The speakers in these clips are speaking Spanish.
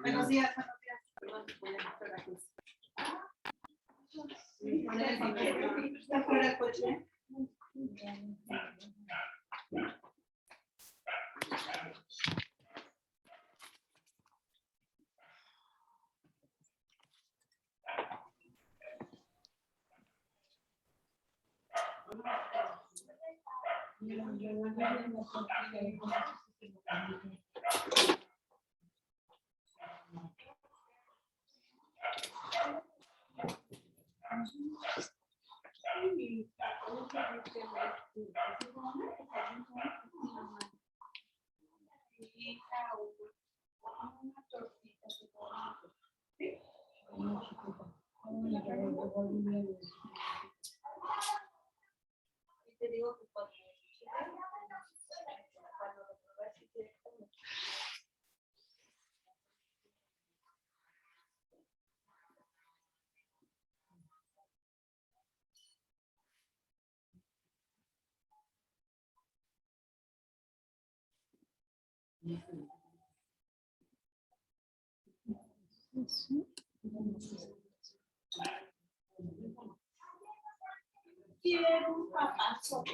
Buenos días, buenos días. ¿Está fuera el coche? Te digo que cuando lo pruebas directamente. Quiero un papazo.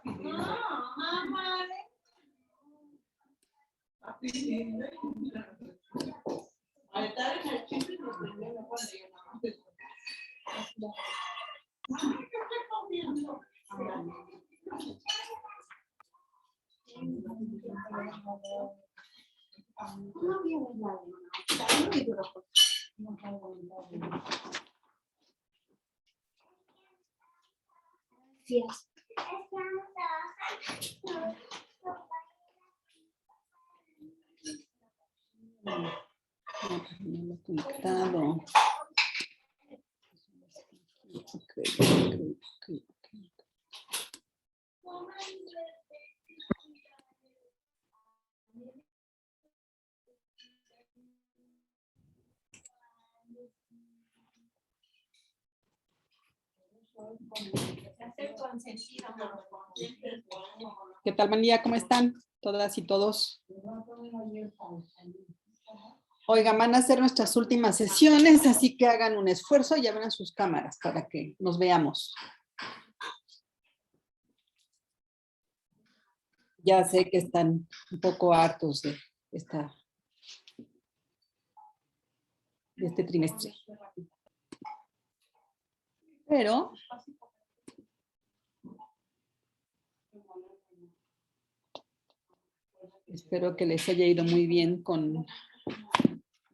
No, mamá. Yes. No lo he conectado. Ok. ¿Qué tal, buen día? ¿Cómo están todas y todos? Oigan, van a ser nuestras últimas sesiones, así que hagan un esfuerzo y abran sus cámaras para que nos veamos. Ya sé que están un poco hartos de este trimestre. Pero espero que les haya ido muy bien con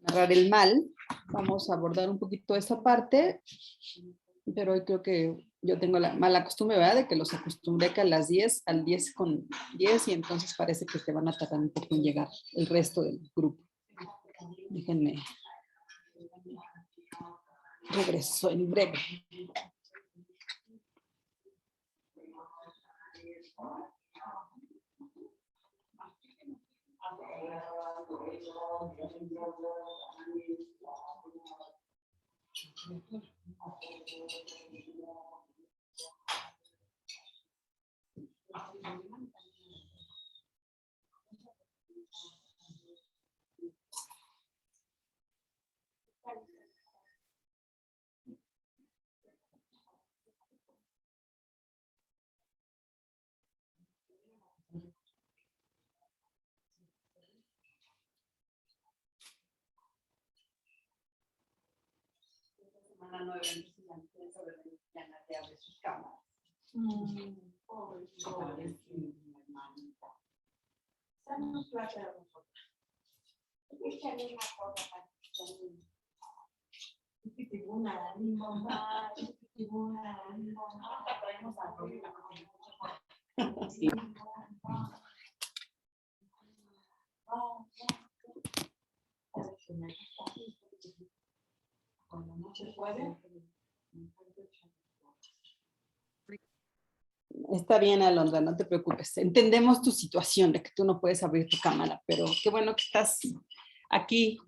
narrar el mal. Vamos a abordar un poquito esa parte, pero hoy creo que yo tengo la mala costumbre, ¿verdad? De que los acostumbré que a las 10, al 10 con 10, y entonces parece que te van a tardar un poco en llegar el resto del grupo. Déjenme. Regreso en breve. Semana 9, entonces ya no te abre sus cámaras. Sí. Está bien, Alondra, no te preocupes. Entendemos tu situación de que tú no puedes abrir tu cámara, pero qué bueno que estás aquí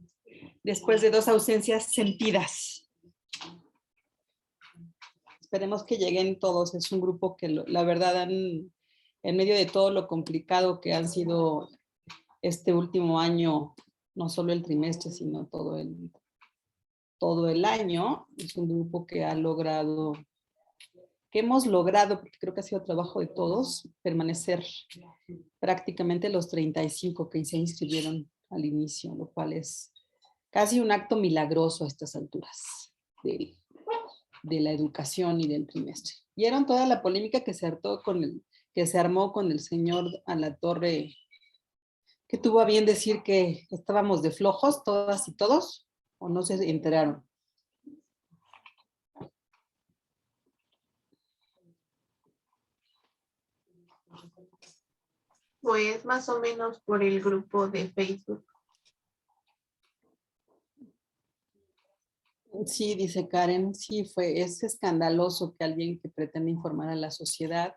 después de 2 ausencias sentidas. Esperemos que lleguen todos. Es un grupo que la verdad en medio de todo lo complicado que han sido este último año, no solo el trimestre, sino todo el año, es un grupo que ha logrado, que hemos logrado, porque creo que ha sido trabajo de todos, permanecer prácticamente los 35 que se inscribieron al inicio, lo cual es casi un acto milagroso a estas alturas de la educación y del trimestre. ¿Vieron toda la polémica que se armó con el señor Alatorre, que tuvo a bien decir que estábamos de flojos todas y todos, o no se enteraron? Pues más o menos por el grupo de Facebook. Sí, dice Karen, sí, es escandaloso que alguien que pretende informar a la sociedad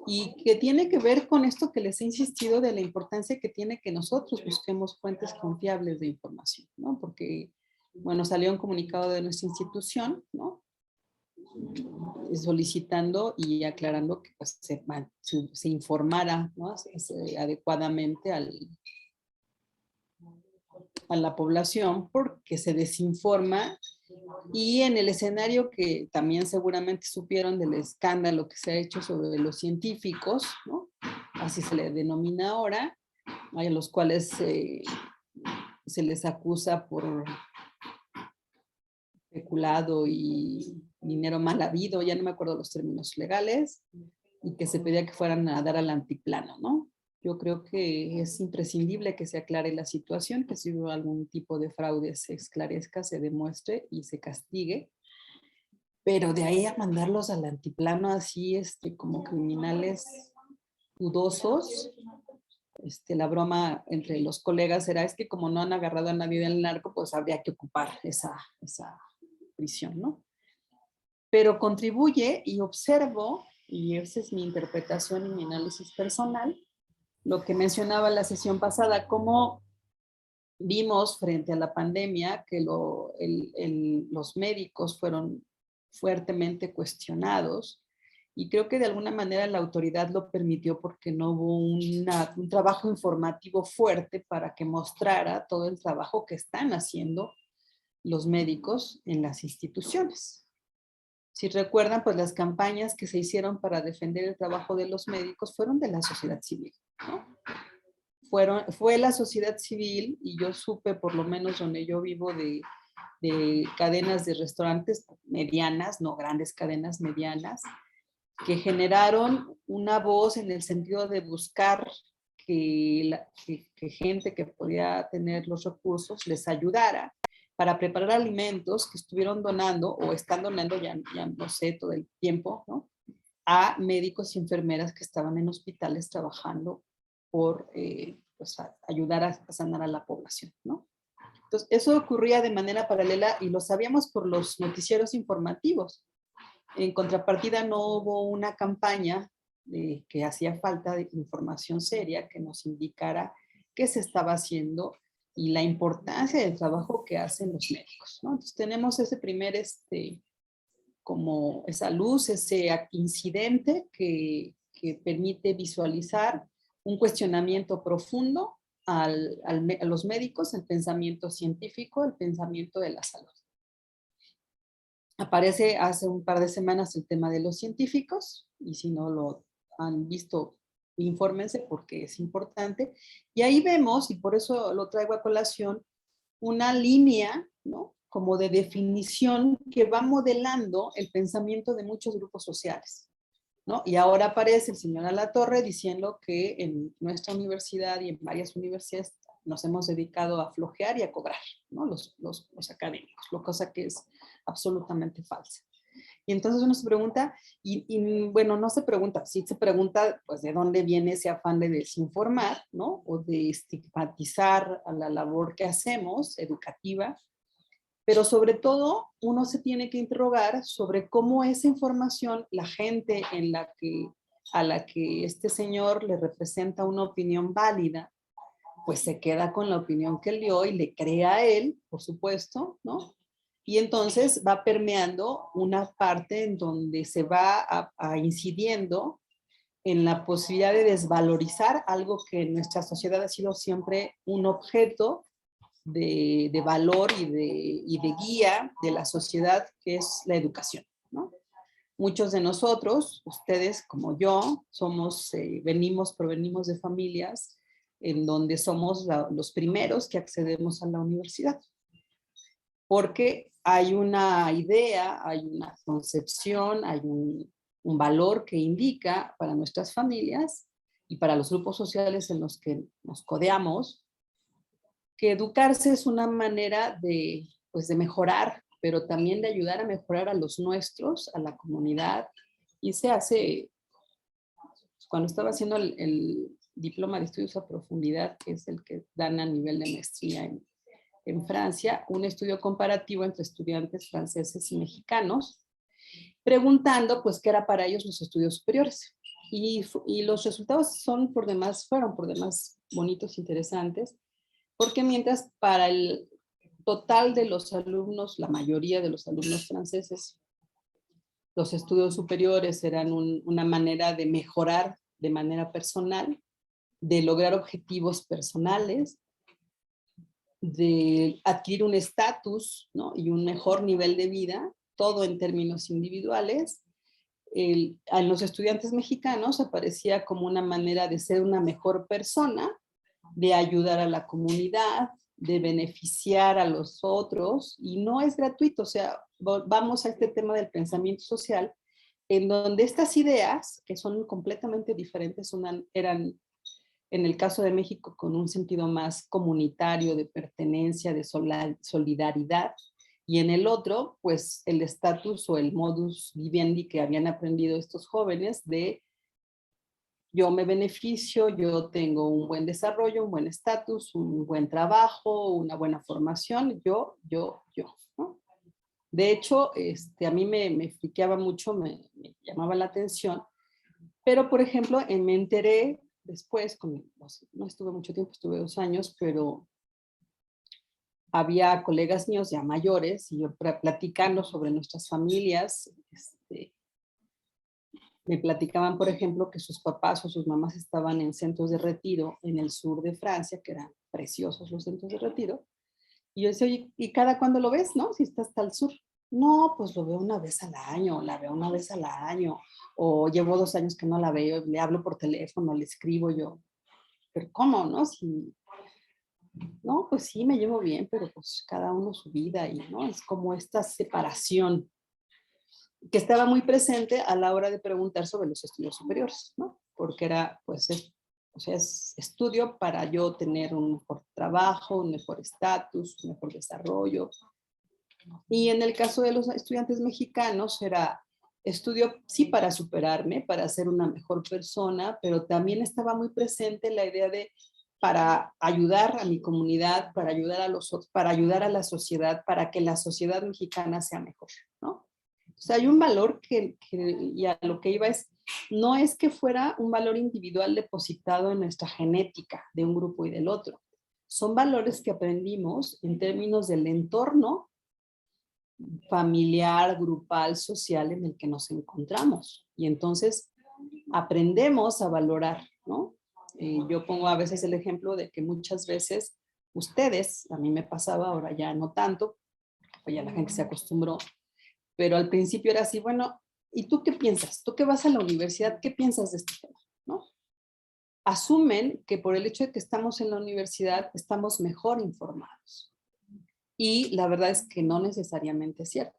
y que tiene que ver con esto que les he insistido de la importancia que tiene que nosotros busquemos fuentes confiables de información, ¿no? Porque, bueno, salió un comunicado de nuestra institución, ¿no? Solicitando y aclarando que pues, se informara, ¿no? Adecuadamente a la población, porque se desinforma. Y en el escenario que también seguramente supieron del escándalo que se ha hecho sobre los científicos, ¿no? Así se le denomina ahora, a los cuales se les acusa por peculado y dinero mal habido, ya no me acuerdo los términos legales, y que se pedía que fueran a dar al antiplano, ¿no? Yo creo que es imprescindible que se aclare la situación, que si hubo algún tipo de fraude se esclarezca, se demuestre y se castigue, pero de ahí a mandarlos al antiplano así, como criminales dudosos. La broma entre los colegas era, es que como no han agarrado a nadie del narco, pues habría que ocupar esa prisión, ¿no? Pero contribuye y observo, y esa es mi interpretación y mi análisis personal, lo que mencionaba la sesión pasada, cómo vimos frente a la pandemia que los médicos fueron fuertemente cuestionados, y creo que de alguna manera la autoridad lo permitió porque no hubo un trabajo informativo fuerte para que mostrara todo el trabajo que están haciendo los médicos en las instituciones. Si recuerdan, pues las campañas que se hicieron para defender el trabajo de los médicos fueron de la sociedad civil, ¿no? Fue la sociedad civil, y yo supe, por lo menos donde yo vivo, de cadenas de restaurantes medianas, no grandes cadenas medianas, que generaron una voz en el sentido de buscar que gente que podía tener los recursos les ayudara para preparar alimentos que estuvieron donando o están donando, ya no sé, todo el tiempo, ¿no? A médicos y enfermeras que estaban en hospitales trabajando por pues, ayudar a sanar a la población, ¿no? Entonces, eso ocurría de manera paralela y lo sabíamos por los noticieros informativos. En contrapartida, no hubo una campaña que hacía falta de información seria que nos indicara qué se estaba haciendo y la importancia del trabajo que hacen los médicos, ¿no? Entonces, tenemos ese primer, como esa luz, ese incidente que permite visualizar un cuestionamiento profundo a los médicos, el pensamiento científico, el pensamiento de la salud. Aparece hace un par de semanas el tema de los científicos, y si no lo han visto, infórmense porque es importante. Y ahí vemos, y por eso lo traigo a colación, una línea, ¿no? Como de definición que va modelando el pensamiento de muchos grupos sociales, ¿no? Y ahora aparece el señor Alatorre diciendo que en nuestra universidad y en varias universidades nos hemos dedicado a flojear y a cobrar, ¿no? Los académicos, lo cosa que es absolutamente falsa. Y entonces uno se pregunta, y bueno, no se pregunta, sí se pregunta, pues, de dónde viene ese afán de desinformar, ¿no? O de estigmatizar a la labor que hacemos, educativa, pero sobre todo uno se tiene que interrogar sobre cómo esa información, la gente a la que este señor le representa una opinión válida, pues se queda con la opinión que él dio y le cree a él, por supuesto, ¿no? Y entonces va permeando una parte en donde se va a incidiendo en la posibilidad de desvalorizar algo que en nuestra sociedad ha sido siempre un objeto de valor y de guía de la sociedad, que es la educación, ¿no? Muchos de nosotros, ustedes como yo, provenimos de familias en donde somos los primeros que accedemos a la universidad. Porque hay una idea, hay una concepción, hay un valor que indica para nuestras familias y para los grupos sociales en los que nos codeamos, que educarse es una manera de, pues, de mejorar, pero también de ayudar a mejorar a los nuestros, a la comunidad. Y se hace, cuando estaba haciendo el diploma de estudios a profundidad, que es el que dan a nivel de maestría en Francia, un estudio comparativo entre estudiantes franceses y mexicanos, preguntando pues qué era para ellos los estudios superiores. Y los resultados fueron por demás bonitos, interesantes, porque mientras para el total de los alumnos, la mayoría de los alumnos franceses, los estudios superiores eran una manera de mejorar de manera personal, de lograr objetivos personales, de adquirir un estatus, ¿no? Y un mejor nivel de vida, todo en términos individuales. A los estudiantes mexicanos aparecía como una manera de ser una mejor persona, de ayudar a la comunidad, de beneficiar a los otros, y no es gratuito. O sea, vamos a este tema del pensamiento social, en donde estas ideas, que son completamente diferentes, eran en el caso de México con un sentido más comunitario, de pertenencia, de solidaridad, y en el otro, pues el estatus o el modus vivendi que habían aprendido estos jóvenes de yo me beneficio, yo tengo un buen desarrollo, un buen estatus, un buen trabajo, una buena formación, yo, ¿no? De hecho, a mí me friqueaba mucho, me llamaba la atención, pero por ejemplo, me enteré después, no estuve mucho tiempo, estuve 2 años, pero había colegas míos ya mayores y yo platicando sobre nuestras familias, me platicaban, por ejemplo, que sus papás o sus mamás estaban en centros de retiro en el sur de Francia, que eran preciosos los centros de retiro. Y yo decía, oye, ¿y cada cuándo lo ves, no? Si está hasta el sur. No, pues lo veo una vez al año, la veo una vez al año, o llevo 2 años que no la veo, le hablo por teléfono, le escribo yo. Pero ¿cómo, no? Si, no, pues sí, me llevo bien, pero pues cada uno su vida y, ¿no? Es como esta separación que estaba muy presente a la hora de preguntar sobre los estudios superiores, ¿no? Porque era, pues, es estudio para yo tener un mejor trabajo, un mejor estatus, un mejor desarrollo. Y en el caso de los estudiantes mexicanos era estudio, sí, para superarme, para ser una mejor persona, pero también estaba muy presente la idea de para ayudar a mi comunidad, para ayudar a los otros, para ayudar a la sociedad, para que la sociedad mexicana sea mejor, ¿no? O sea, hay un valor y a lo que iba no es que fuera un valor individual depositado en nuestra genética de un grupo y del otro. Son valores que aprendimos en términos del entorno familiar, grupal, social en el que nos encontramos. Y entonces aprendemos a valorar, ¿no? Yo pongo a veces el ejemplo de que muchas veces ustedes, a mí me pasaba, ahora ya no tanto, pues ya la gente se acostumbró, pero al principio era así, bueno, ¿y tú qué piensas? ¿Tú que vas a la universidad, qué piensas de este tema? ¿No? Asumen que por el hecho de que estamos en la universidad estamos mejor informados. Y la verdad es que no necesariamente es cierto.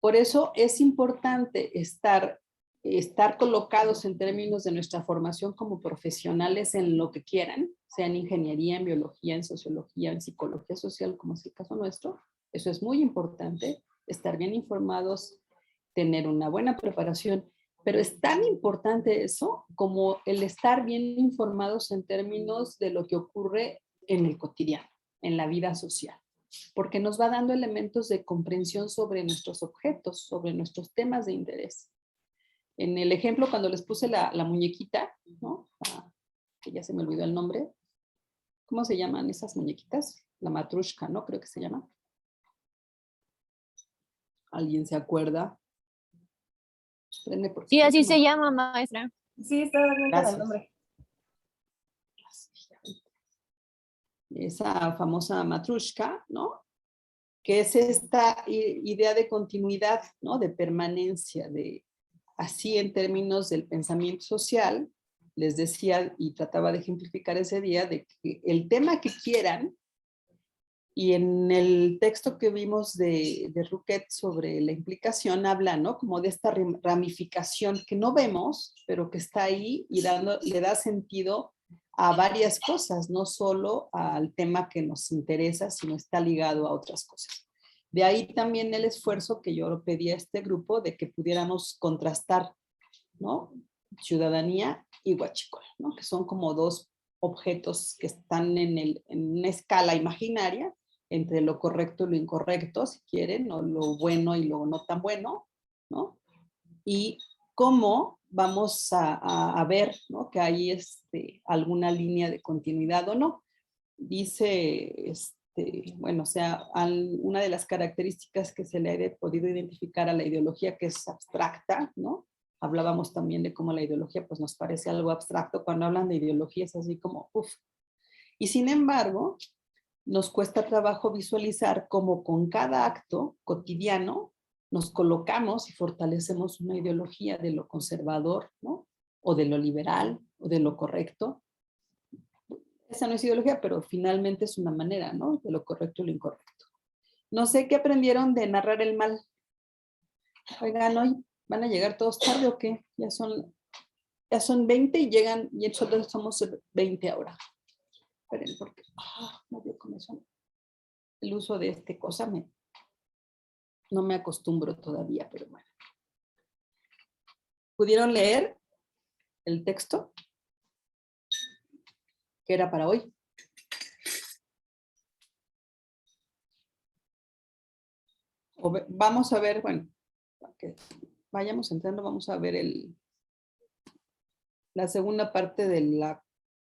Por eso es importante estar colocados en términos de nuestra formación como profesionales en lo que quieran, sea en ingeniería, en biología, en sociología, en psicología social, como es el caso nuestro. Eso es muy importante, estar bien informados, tener una buena preparación, pero es tan importante eso como el estar bien informados en términos de lo que ocurre en el cotidiano, en la vida social, porque nos va dando elementos de comprensión sobre nuestros objetos, sobre nuestros temas de interés. En el ejemplo, cuando les puse la muñequita, ¿no? Que ya se me olvidó el nombre, ¿Cómo se llaman esas muñequitas? La matrushka, ¿no? Creo que se llama. ¿Alguien se acuerda? Espérenme porque Sí, creo así que se llama, maestra. Sí, está bien con el Gracias. nombre. Esa famosa matrushka, ¿no? Que es esta idea de continuidad, ¿no? De permanencia, de así en términos del pensamiento social, les decía y trataba de ejemplificar ese día de que el tema que quieran, y en el texto que vimos de Rouquet sobre la implicación habla, ¿no? Como de esta ramificación que no vemos, pero que está ahí y le da sentido a varias cosas, no solo al tema que nos interesa, sino está ligado a otras cosas. De ahí también el esfuerzo que yo pedí a este grupo de que pudiéramos contrastar, ¿no? Ciudadanía y huachicol, ¿no? Que son como dos objetos que están en una escala imaginaria entre lo correcto y lo incorrecto, si quieren, o lo bueno y lo no tan bueno, ¿no? Y cómo vamos a ver, ¿no? Que hay alguna línea de continuidad o no. Dice, bueno, o sea, una de las características que se le ha podido identificar a la ideología que es abstracta, ¿no? Hablábamos también de cómo la ideología pues nos parece algo abstracto. Cuando hablan de ideología es así como, uff. Y sin embargo, nos cuesta trabajo visualizar cómo con cada acto cotidiano nos colocamos y fortalecemos una ideología de lo conservador, ¿no? O de lo liberal, o de lo correcto. Esa no es ideología, pero finalmente es una manera, ¿no? De lo correcto y lo incorrecto. No sé qué aprendieron de narrar el mal. Oigan, hoy van a llegar todos tarde o qué? Ya son 20 y llegan, y nosotros somos 20 ahora. Esperen, porque no veo con eso. El uso de cosa no me acostumbro todavía, pero bueno. ¿Pudieron leer el texto que era para hoy? Vamos a ver, bueno, que vayamos entrando, vamos a ver la segunda parte de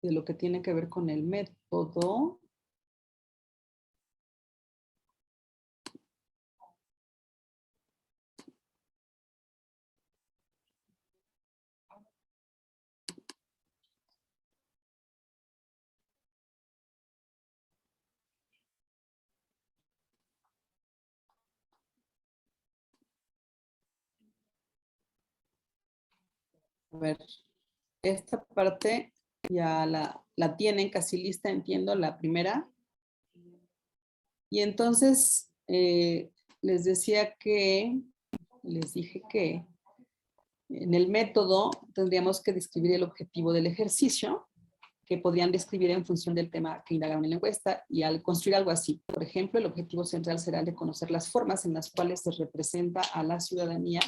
lo que tiene que ver con el método. A ver, esta parte ya la tienen casi lista, entiendo, la primera. Y entonces les dije que en el método tendríamos que describir el objetivo del ejercicio, que podrían describir en función del tema que indagaron en la encuesta, y al construir algo así, por ejemplo, el objetivo central será el de conocer las formas en las cuales se representa a la ciudadanía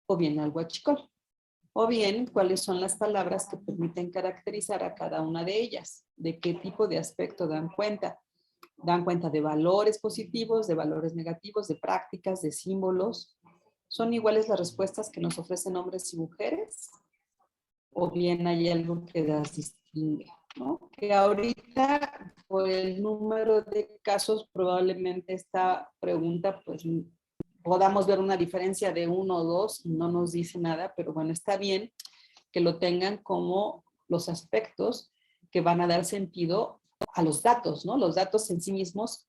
o bien al huachicol, o bien cuáles son las palabras que permiten caracterizar a cada una de ellas, de qué tipo de aspecto dan cuenta de valores positivos, de valores negativos, de prácticas, de símbolos. ¿Son iguales las respuestas que nos ofrecen hombres y mujeres? ¿O bien hay algo que las distingue? ¿No? Que ahorita, por el número de casos, probablemente esta pregunta, pues, podamos ver una diferencia de 1 o 2, no nos dice nada, pero bueno, está bien que lo tengan como los aspectos que van a dar sentido a los datos, ¿no? Los datos en sí mismos,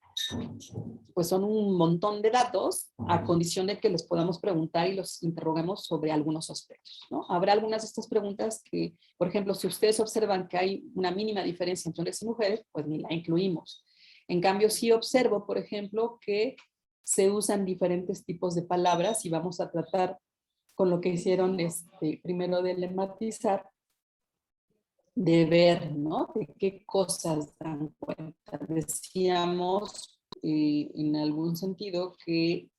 pues son un montón de datos a condición de que les podamos preguntar y los interroguemos sobre algunos aspectos, ¿no? Habrá algunas de estas preguntas que, por ejemplo, si ustedes observan que hay una mínima diferencia entre hombres y mujeres, pues ni la incluimos. En cambio, sí observo, por ejemplo, que se usan diferentes tipos de palabras y vamos a tratar con lo que hicieron primero de lematizar, de ver, ¿no? De qué cosas dan cuenta. Decíamos en algún sentido que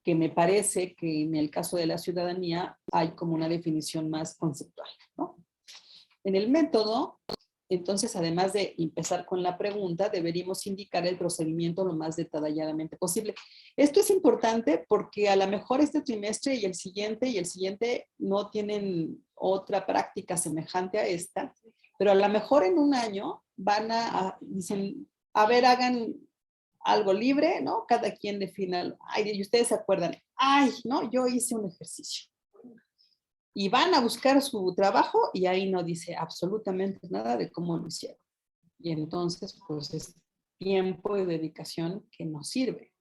me parece que en el caso de la ciudadanía hay como una definición más conceptual, ¿no? En el método, entonces, además de empezar con la pregunta, deberíamos indicar el procedimiento lo más detalladamente posible. Esto es importante porque a lo mejor este trimestre y el siguiente no tienen otra práctica semejante a esta, pero a lo mejor en un año van dicen, a ver, hagan algo libre, ¿no? Cada quien defina, ay, y ustedes se acuerdan, ay, no, yo hice un ejercicio. Y van a buscar su trabajo y ahí no dice absolutamente nada de cómo lo hicieron. Y entonces, pues es tiempo y dedicación que no sirve.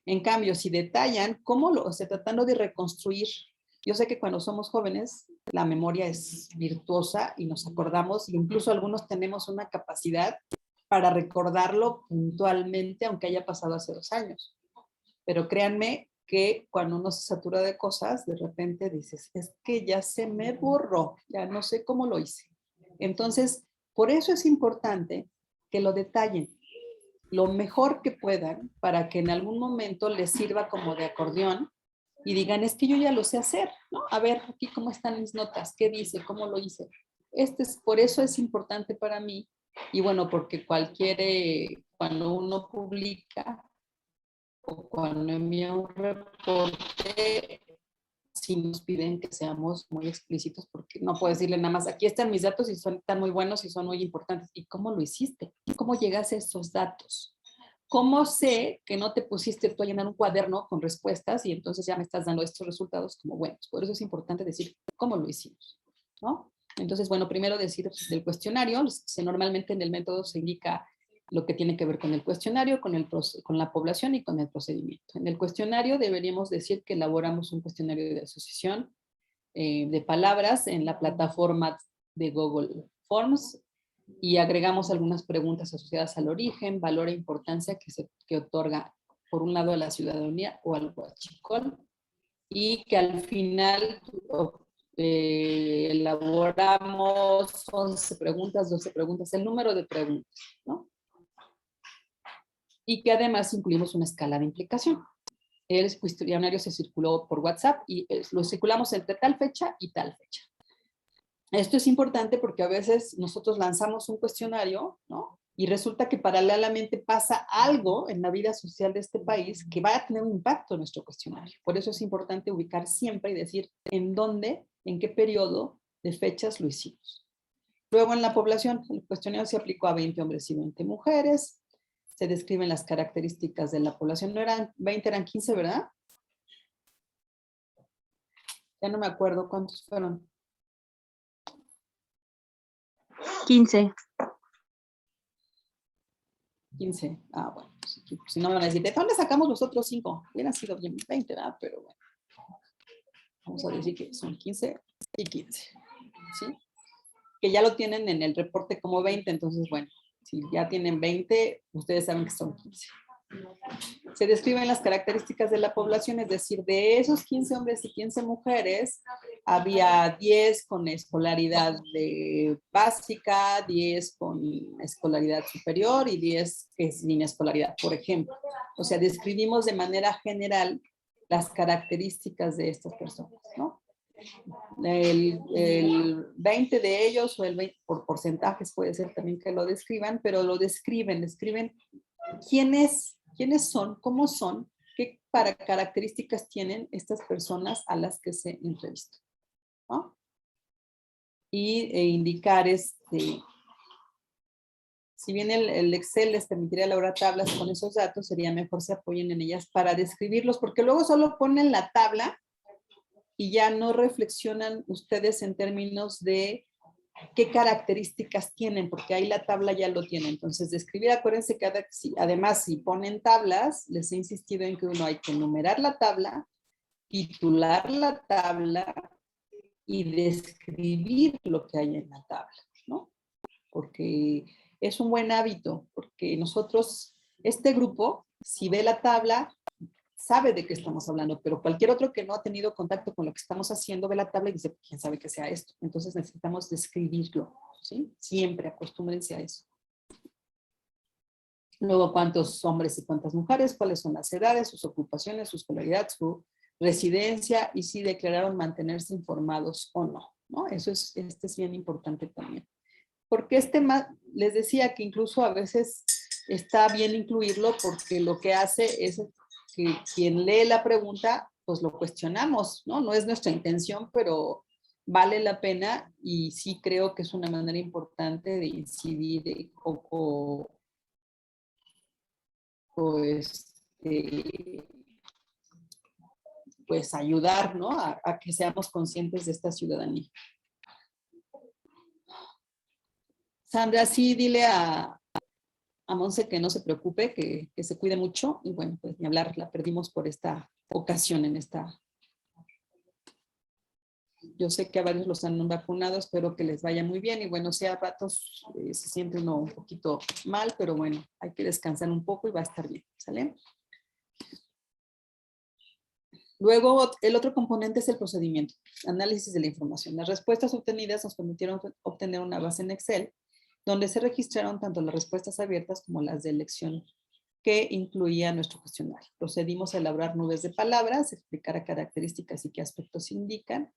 En cambio, si detallan cómo o sea, tratando de reconstruir, yo sé que cuando somos jóvenes, la memoria es virtuosa y nos acordamos, e incluso algunos tenemos una capacidad para recordarlo puntualmente, aunque haya pasado hace 2 años. Pero créanme que cuando uno se satura de cosas, de repente dices, es que ya se me borró, ya no sé cómo lo hice. Entonces, por eso es importante que lo detallen lo mejor que puedan para que en algún momento les sirva como de acordeón y digan, es que yo ya lo sé hacer, ¿no? A ver, aquí cómo están mis notas, qué dice, cómo lo hice. Por eso es importante para mí y bueno, porque cuando uno publica o cuando envía un reporte, sí nos piden que seamos muy explícitos porque no puedo decirle nada más, aquí están mis datos y están muy buenos y son muy importantes. ¿Y cómo lo hiciste? ¿Cómo llegaste a esos datos? ¿Cómo sé que no te pusiste tú a llenar un cuaderno con respuestas y entonces ya me estás dando estos resultados como buenos? Por eso es importante decir cómo lo hicimos, ¿no? Entonces, bueno, primero decir del cuestionario. Normalmente en el método se indica lo que tiene que ver con el cuestionario, con la población y con el procedimiento. En el cuestionario deberíamos decir que elaboramos un cuestionario de asociación de palabras en la plataforma de Google Forms y agregamos algunas preguntas asociadas al origen, valor e importancia que otorga, por un lado, a la ciudadanía o al huachicol, y que al final elaboramos 11 preguntas, 12 preguntas, el número de preguntas, ¿no? Y que además incluimos una escala de implicación. El cuestionario se circuló por WhatsApp y lo circulamos entre tal fecha y tal fecha. Esto es importante porque a veces nosotros lanzamos un cuestionario, ¿no? Y resulta que paralelamente pasa algo en la vida social de este país que va a tener un impacto en nuestro cuestionario. Por eso es importante ubicar siempre y decir en dónde, en qué periodo de fechas lo hicimos. Luego en la población, el cuestionario se aplicó a 20 hombres y 20 mujeres. Se describen las características de la población. No eran 20, eran 15, ¿verdad? Ya no me acuerdo cuántos fueron. 15. 15. Ah, bueno. Si no me van a decir, ¿de dónde sacamos los otros 5? Hubieran sido bien 20, ¿verdad? Pero bueno. Vamos a decir que son 15 y 15. ¿Sí? Que ya lo tienen en el reporte como 20, entonces, bueno, si ya tienen 20, ustedes saben que son 15. Se describen las características de la población, es decir, de esos 15 hombres y 15 mujeres, había 10 con escolaridad básica, 10 con escolaridad superior y 10 sin escolaridad, por ejemplo. O sea, describimos de manera general las características de estas personas, ¿no? El 20 de ellos o el 20 por porcentajes puede ser también que lo describan, pero lo describen quiénes son, cómo son, qué características tienen estas personas a las que se entrevistan, ¿no? Y indicar si bien el Excel les permitiría elaborar tablas con esos datos, sería mejor se apoyen en ellas para describirlos, porque luego solo ponen la tabla y ya no reflexionan ustedes en términos de qué características tienen, porque ahí la tabla ya lo tiene. Entonces, describir, acuérdense que además si ponen tablas, les he insistido en que uno hay que enumerar la tabla, titular la tabla y describir lo que hay en la tabla, ¿no? Porque es un buen hábito, porque nosotros, este grupo, si ve la tabla, sabe de qué estamos hablando, pero cualquier otro que no ha tenido contacto con lo que estamos haciendo ve la tabla y dice, ¿quién sabe qué sea esto? Entonces necesitamos describirlo, ¿sí? Siempre acostúmbrense a eso. Luego, ¿cuántos hombres y cuántas mujeres? ¿Cuáles son las edades, sus ocupaciones, su escolaridad, su residencia? Y si declararon mantenerse informados o no, ¿no? Este es bien importante también. Porque les decía que incluso a veces está bien incluirlo porque lo que hace es que quien lee la pregunta, pues lo cuestionamos, ¿no? No es nuestra intención, pero vale la pena y sí creo que es una manera importante de incidir pues ayudar, ¿no? A que seamos conscientes de esta ciudadanía. Sandra, sí, dile a Monse que no se preocupe, que se cuide mucho. Y bueno, pues ni hablar, la perdimos por esta ocasión en esta. Yo sé que a varios los han vacunado, espero que les vaya muy bien. Y bueno, sí, a ratos se siente uno un poquito mal, pero bueno, hay que descansar un poco y va a estar bien, ¿sale? Luego, el otro componente es el procedimiento, análisis de la información. Las respuestas obtenidas nos permitieron obtener una base en Excel, donde se registraron tanto las respuestas abiertas como las de elección que incluía nuestro cuestionario. Procedimos a elaborar nubes de palabras, explicar a características y qué aspectos indican,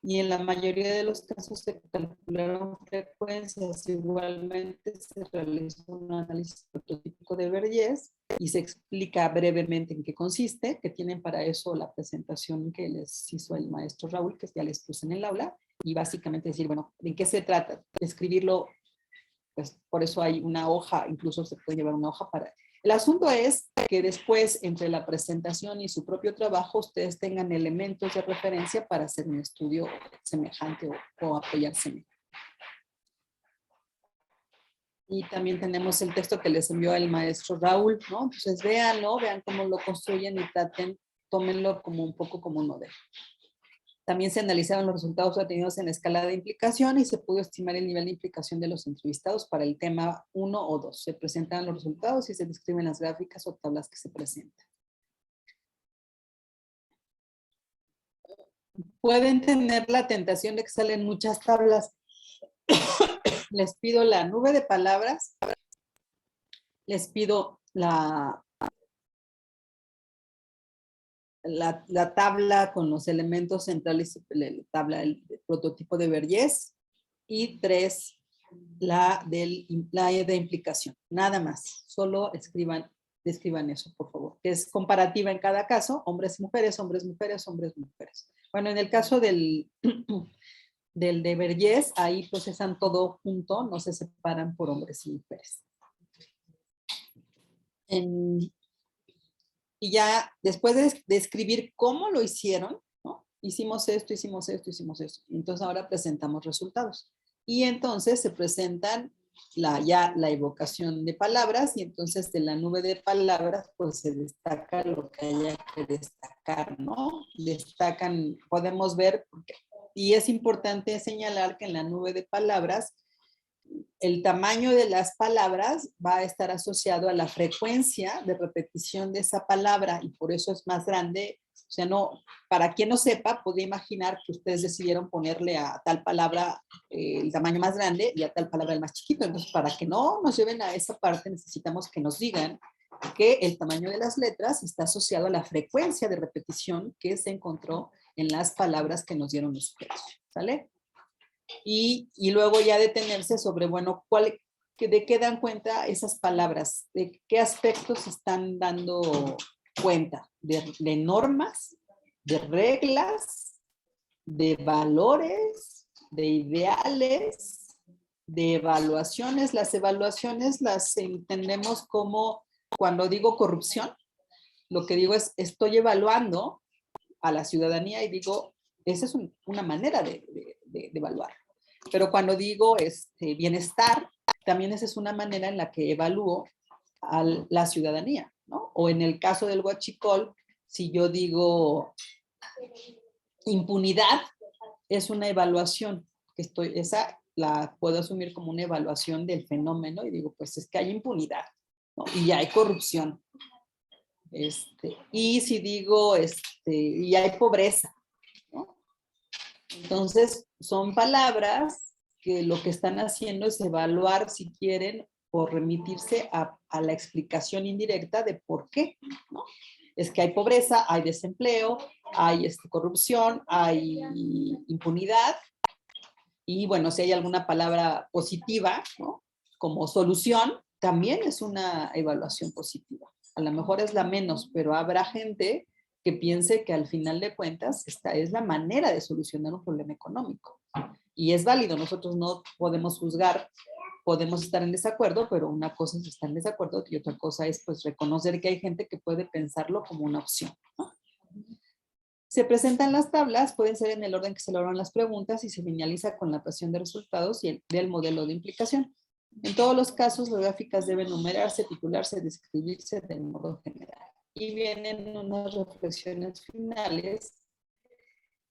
y en la mayoría de los casos se calcularon frecuencias. Igualmente se realizó un análisis prototípico de Vergés y se explica brevemente en qué consiste, que tienen para eso la presentación que les hizo el maestro Raúl, que ya les puse en el aula, y básicamente decir, bueno, ¿en qué se trata? Escribirlo, pues por eso hay una hoja, incluso se puede llevar una hoja para... El asunto es que después, entre la presentación y su propio trabajo, ustedes tengan elementos de referencia para hacer un estudio semejante o apoyarse en él. Y también tenemos el texto que les envió el maestro Raúl, ¿no? Entonces véanlo, vean cómo lo construyen y traten, tómenlo como un poco como un modelo. También se analizaron los resultados obtenidos en la escala de implicación y se pudo estimar el nivel de implicación de los entrevistados para el tema 1 o 2. Se presentan los resultados y se describen las gráficas o tablas que se presentan. Pueden tener la tentación de que salen muchas tablas. Les pido la nube de palabras. Les pido la tabla con los elementos centrales, la tabla del prototipo de Vergés, y 3, la de implicación. Nada más, solo describan eso, por favor. Que es comparativa en cada caso, hombres y mujeres, hombres, mujeres, hombres, mujeres. Bueno, en el caso del de Vergés, ahí procesan todo junto, no se separan por hombres y mujeres. Y ya después de escribir cómo lo hicieron, ¿no? Hicimos esto, hicimos esto, hicimos esto. Entonces ahora presentamos resultados. Y entonces se presentan ya la evocación de palabras y entonces de la nube de palabras pues se destaca lo que haya que destacar, ¿no? Destacan, podemos ver, y es importante señalar que en la nube de palabras el tamaño de las palabras va a estar asociado a la frecuencia de repetición de esa palabra y por eso es más grande. O sea, no, para quien no sepa, podría imaginar que ustedes decidieron ponerle a tal palabra el tamaño más grande y a tal palabra el más chiquito. Entonces, para que no nos lleven a esa parte, necesitamos que nos digan que el tamaño de las letras está asociado a la frecuencia de repetición que se encontró en las palabras que nos dieron los usuarios. ¿Sale? Y luego ya detenerse sobre, bueno, ¿de qué dan cuenta esas palabras? ¿De qué aspectos están dando cuenta? ¿De normas? ¿De reglas? ¿De valores? ¿De ideales? ¿De evaluaciones? Las evaluaciones las entendemos como, cuando digo corrupción, lo que digo es, estoy evaluando a la ciudadanía y digo, esa es una manera de evaluar. Pero cuando digo bienestar, también esa es una manera en la que evalúo a la ciudadanía, ¿no? O en el caso del huachicol, si yo digo impunidad, es una evaluación, esa la puedo asumir como una evaluación del fenómeno y digo, pues es que hay impunidad, ¿no? Y hay corrupción. Y si digo, y hay pobreza, ¿no? Entonces, son palabras que lo que están haciendo es evaluar, si quieren, o remitirse a la explicación indirecta de por qué, ¿no? Es que hay pobreza, hay desempleo, hay corrupción, hay impunidad, y bueno, si hay alguna palabra positiva, ¿no? Como solución, también es una evaluación positiva. A lo mejor es la menos, pero habrá gente que piense que al final de cuentas esta es la manera de solucionar un problema económico. Y es válido, nosotros no podemos juzgar, podemos estar en desacuerdo, pero una cosa es estar en desacuerdo y otra cosa es pues reconocer que hay gente que puede pensarlo como una opción, ¿no? Se presentan las tablas, pueden ser en el orden que se elaboran las preguntas y se finaliza con la presentación de resultados y del modelo de implicación. En todos los casos, las gráficas deben numerarse, titularse, describirse de modo general. Y vienen unas reflexiones finales,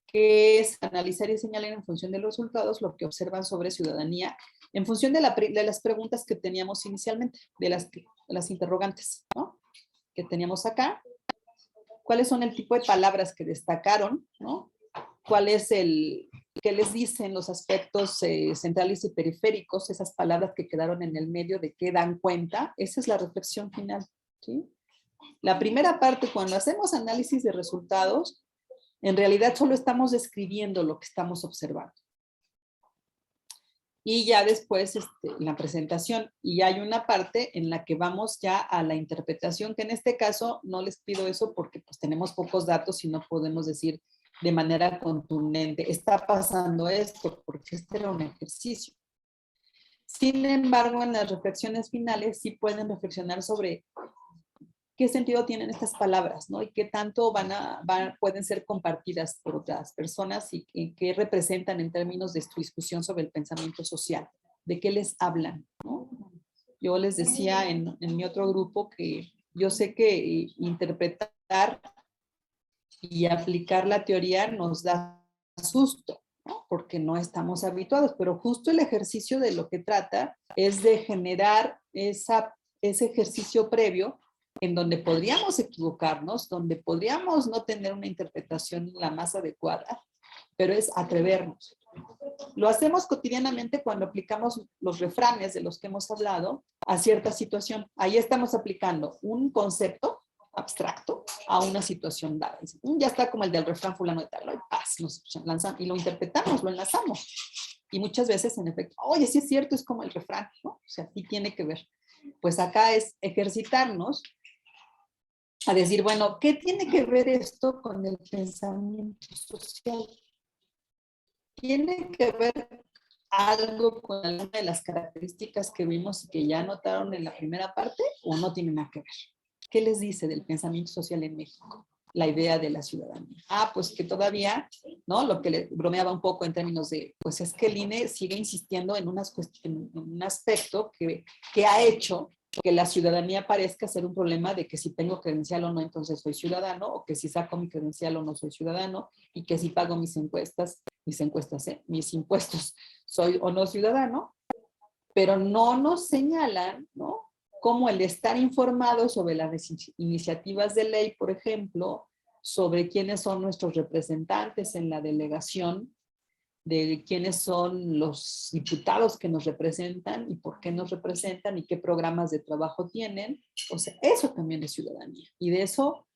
que es analizar y señalar en función de los resultados lo que observan sobre ciudadanía, en función de las preguntas que teníamos inicialmente, de las interrogantes, ¿no? Que teníamos acá. ¿Cuáles son el tipo de palabras que destacaron, ¿no? ¿Cuál es qué les dicen los aspectos centrales y periféricos, esas palabras que quedaron en el medio, de qué dan cuenta? Esa es la reflexión final, ¿sí? La primera parte, cuando hacemos análisis de resultados, en realidad solo estamos describiendo lo que estamos observando. Y ya después la presentación. Y hay una parte en la que vamos ya a la interpretación, que en este caso no les pido eso porque pues tenemos pocos datos y no podemos decir de manera contundente, está pasando esto, porque este era un ejercicio. Sin embargo, en las reflexiones finales sí pueden reflexionar sobre qué sentido tienen estas palabras, ¿no? Y qué tanto pueden ser compartidas por otras personas y qué representan en términos de su discusión sobre el pensamiento social, de qué les hablan, ¿no? Yo les decía en mi otro grupo que yo sé que interpretar y aplicar la teoría nos da susto, ¿no? Porque no estamos habituados, pero justo el ejercicio de lo que trata es de generar ese ejercicio previo en donde podríamos equivocarnos, donde podríamos no tener una interpretación la más adecuada, pero es atrevernos. Lo hacemos cotidianamente cuando aplicamos los refranes de los que hemos hablado a cierta situación. Ahí estamos aplicando un concepto abstracto a una situación dada. Ya está como el del refrán fulano de tal, ¿no? Y paz, nos lanzamos y lo interpretamos, lo enlazamos. Y muchas veces, en efecto, oye, sí es cierto, es como el refrán, ¿no? O sea, sí tiene que ver. Pues acá es ejercitarnos a decir, bueno, ¿qué tiene que ver esto con el pensamiento social? ¿Tiene que ver algo con alguna de las características que vimos y que ya notaron en la primera parte o no tiene nada que ver? ¿Qué les dice del pensamiento social en México? La idea de la ciudadanía. Pues que todavía, ¿no? Lo que le bromeaba un poco en términos de, pues es que el INE sigue insistiendo en un aspecto que ha hecho que la ciudadanía parezca ser un problema de que si tengo credencial o no, entonces soy ciudadano, o que si saco mi credencial o no soy ciudadano, y que si pago mis impuestos, soy o no ciudadano, pero no nos señalan, ¿no? Cómo el estar informado sobre las iniciativas de ley, por ejemplo, sobre quiénes son nuestros representantes en la delegación, de quiénes son los diputados que nos representan y por qué nos representan y qué programas de trabajo tienen. O sea, eso también es ciudadanía. Y de eso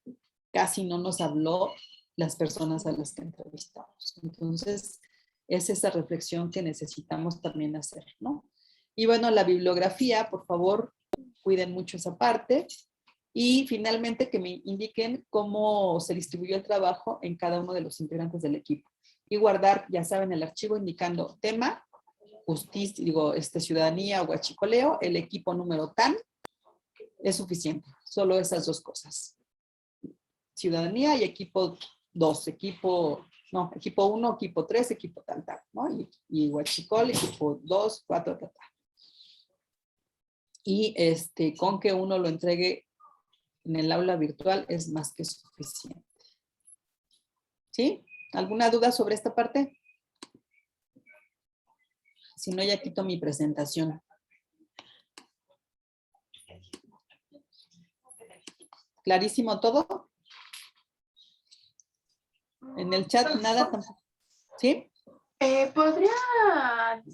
casi no nos habló las personas a las que entrevistamos. Entonces, es esa reflexión que necesitamos también hacer, ¿no? Y bueno, la bibliografía, por favor, cuiden mucho esa parte. Y finalmente que me indiquen cómo se distribuyó el trabajo en cada uno de los integrantes del equipo. Y guardar, ya saben, el archivo indicando tema, justicia, ciudadanía o huachicoleo, el equipo número tan, es suficiente. Solo esas dos cosas. Ciudadanía y equipo 2, equipo 1, equipo 3, equipo tal, ¿no? Y huachicol, equipo 2, 4, tal. Y con que uno lo entregue en el aula virtual es más que suficiente. ¿Sí? ¿Alguna duda sobre esta parte? Si no, ya quito mi presentación. ¿Clarísimo todo? En el chat nada tampoco. ¿Sí? ¿Podría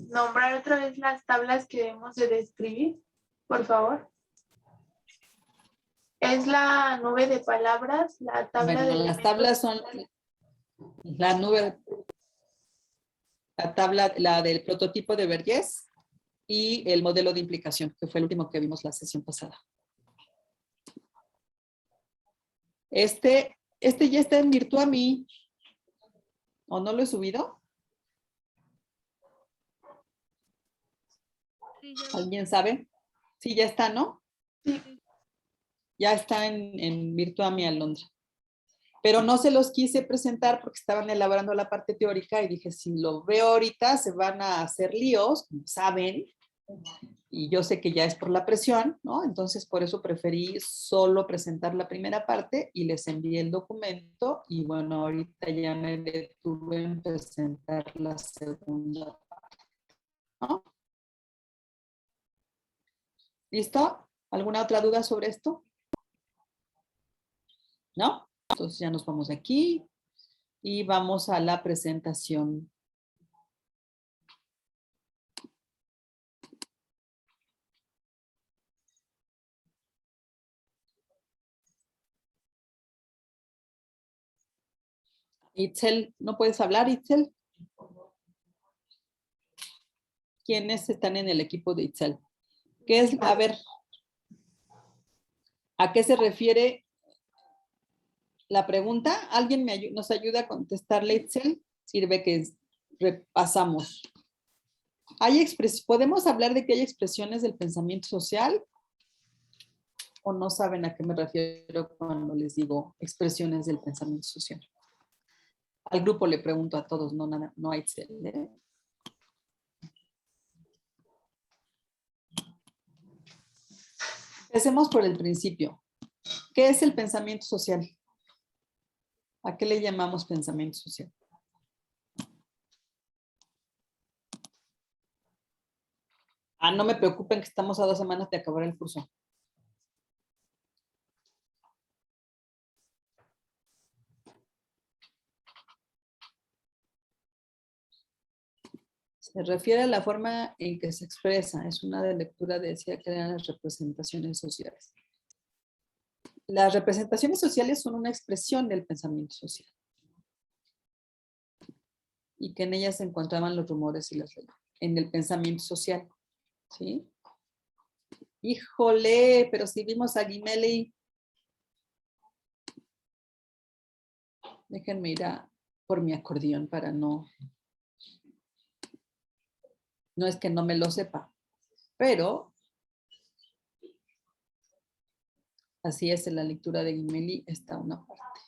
nombrar otra vez las tablas que debemos de describir, por favor? Es la nube de palabras, la tabla Bueno, de las tablas son la nube, la tabla, la del prototipo de Vergés y el modelo de implicación, que fue el último que vimos la sesión pasada. Este ya está en Virtuami. ¿O no lo he subido? ¿Alguien sabe? Sí, ya está, ¿no? Ya está en Virtuami Alondra. Pero no se los quise presentar porque estaban elaborando la parte teórica y dije, si lo veo ahorita se van a hacer líos, como saben, y yo sé que ya es por la presión, ¿no? Entonces por eso preferí solo presentar la primera parte y les envié el documento y bueno, ahorita ya me detuve en presentar la segunda parte, ¿no? ¿Listo? ¿Alguna otra duda sobre esto? ¿No? Entonces ya nos vamos aquí y vamos a la presentación. Itzel, ¿no puedes hablar, Itzel? ¿Quiénes están en el equipo de Itzel? ¿Qué es? A ver, ¿a qué se refiere la pregunta? ¿Alguien nos ayuda a contestarle, Itzel? Sirve que repasamos. ¿Podemos hablar de que hay expresiones del pensamiento social? ¿O no saben a qué me refiero cuando les digo expresiones del pensamiento social? Al grupo le pregunto a todos, no a Itzel, ¿eh? Empecemos por el principio. ¿Qué es el pensamiento social? ¿A qué le llamamos pensamiento social? No me preocupen que estamos a 2 semanas de acabar el curso. Se refiere a la forma en que se expresa. Es una de lectura, decía que eran las representaciones sociales. Las representaciones sociales son una expresión del pensamiento social. Y que en ellas se encontraban los rumores y las leyes. En el pensamiento social. ¿Sí? Híjole, pero si vimos a Guimeli. Déjenme ir por mi acordeón para no... No es que no me lo sepa, pero así es, en la lectura de Guimeli está una parte.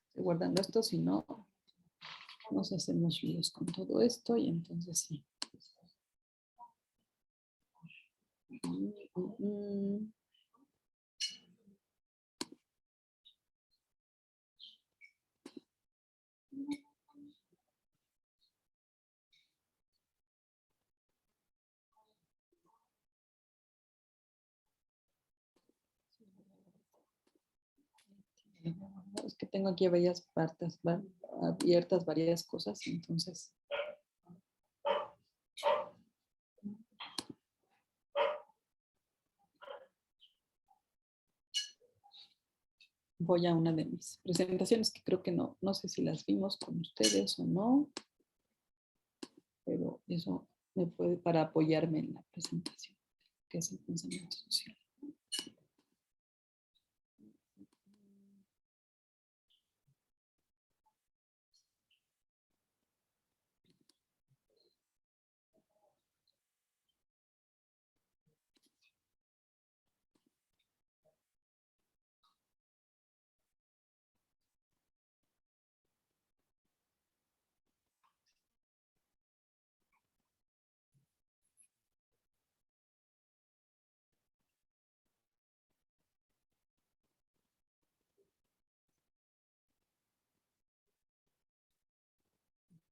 Estoy guardando esto, si no, nos hacemos líos con todo esto y entonces sí. Es que tengo aquí varias partes abiertas, varias cosas, entonces. Voy a una de mis presentaciones que creo que no sé si las vimos con ustedes o no, pero eso me puede para apoyarme en la presentación, que es el pensamiento social.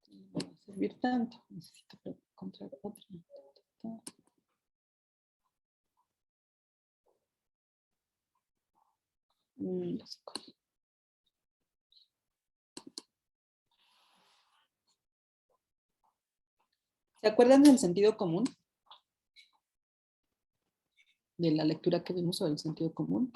No va a servir tanto, necesito encontrar otra. ¿Se acuerdan del sentido común? De la lectura que vimos sobre el sentido común.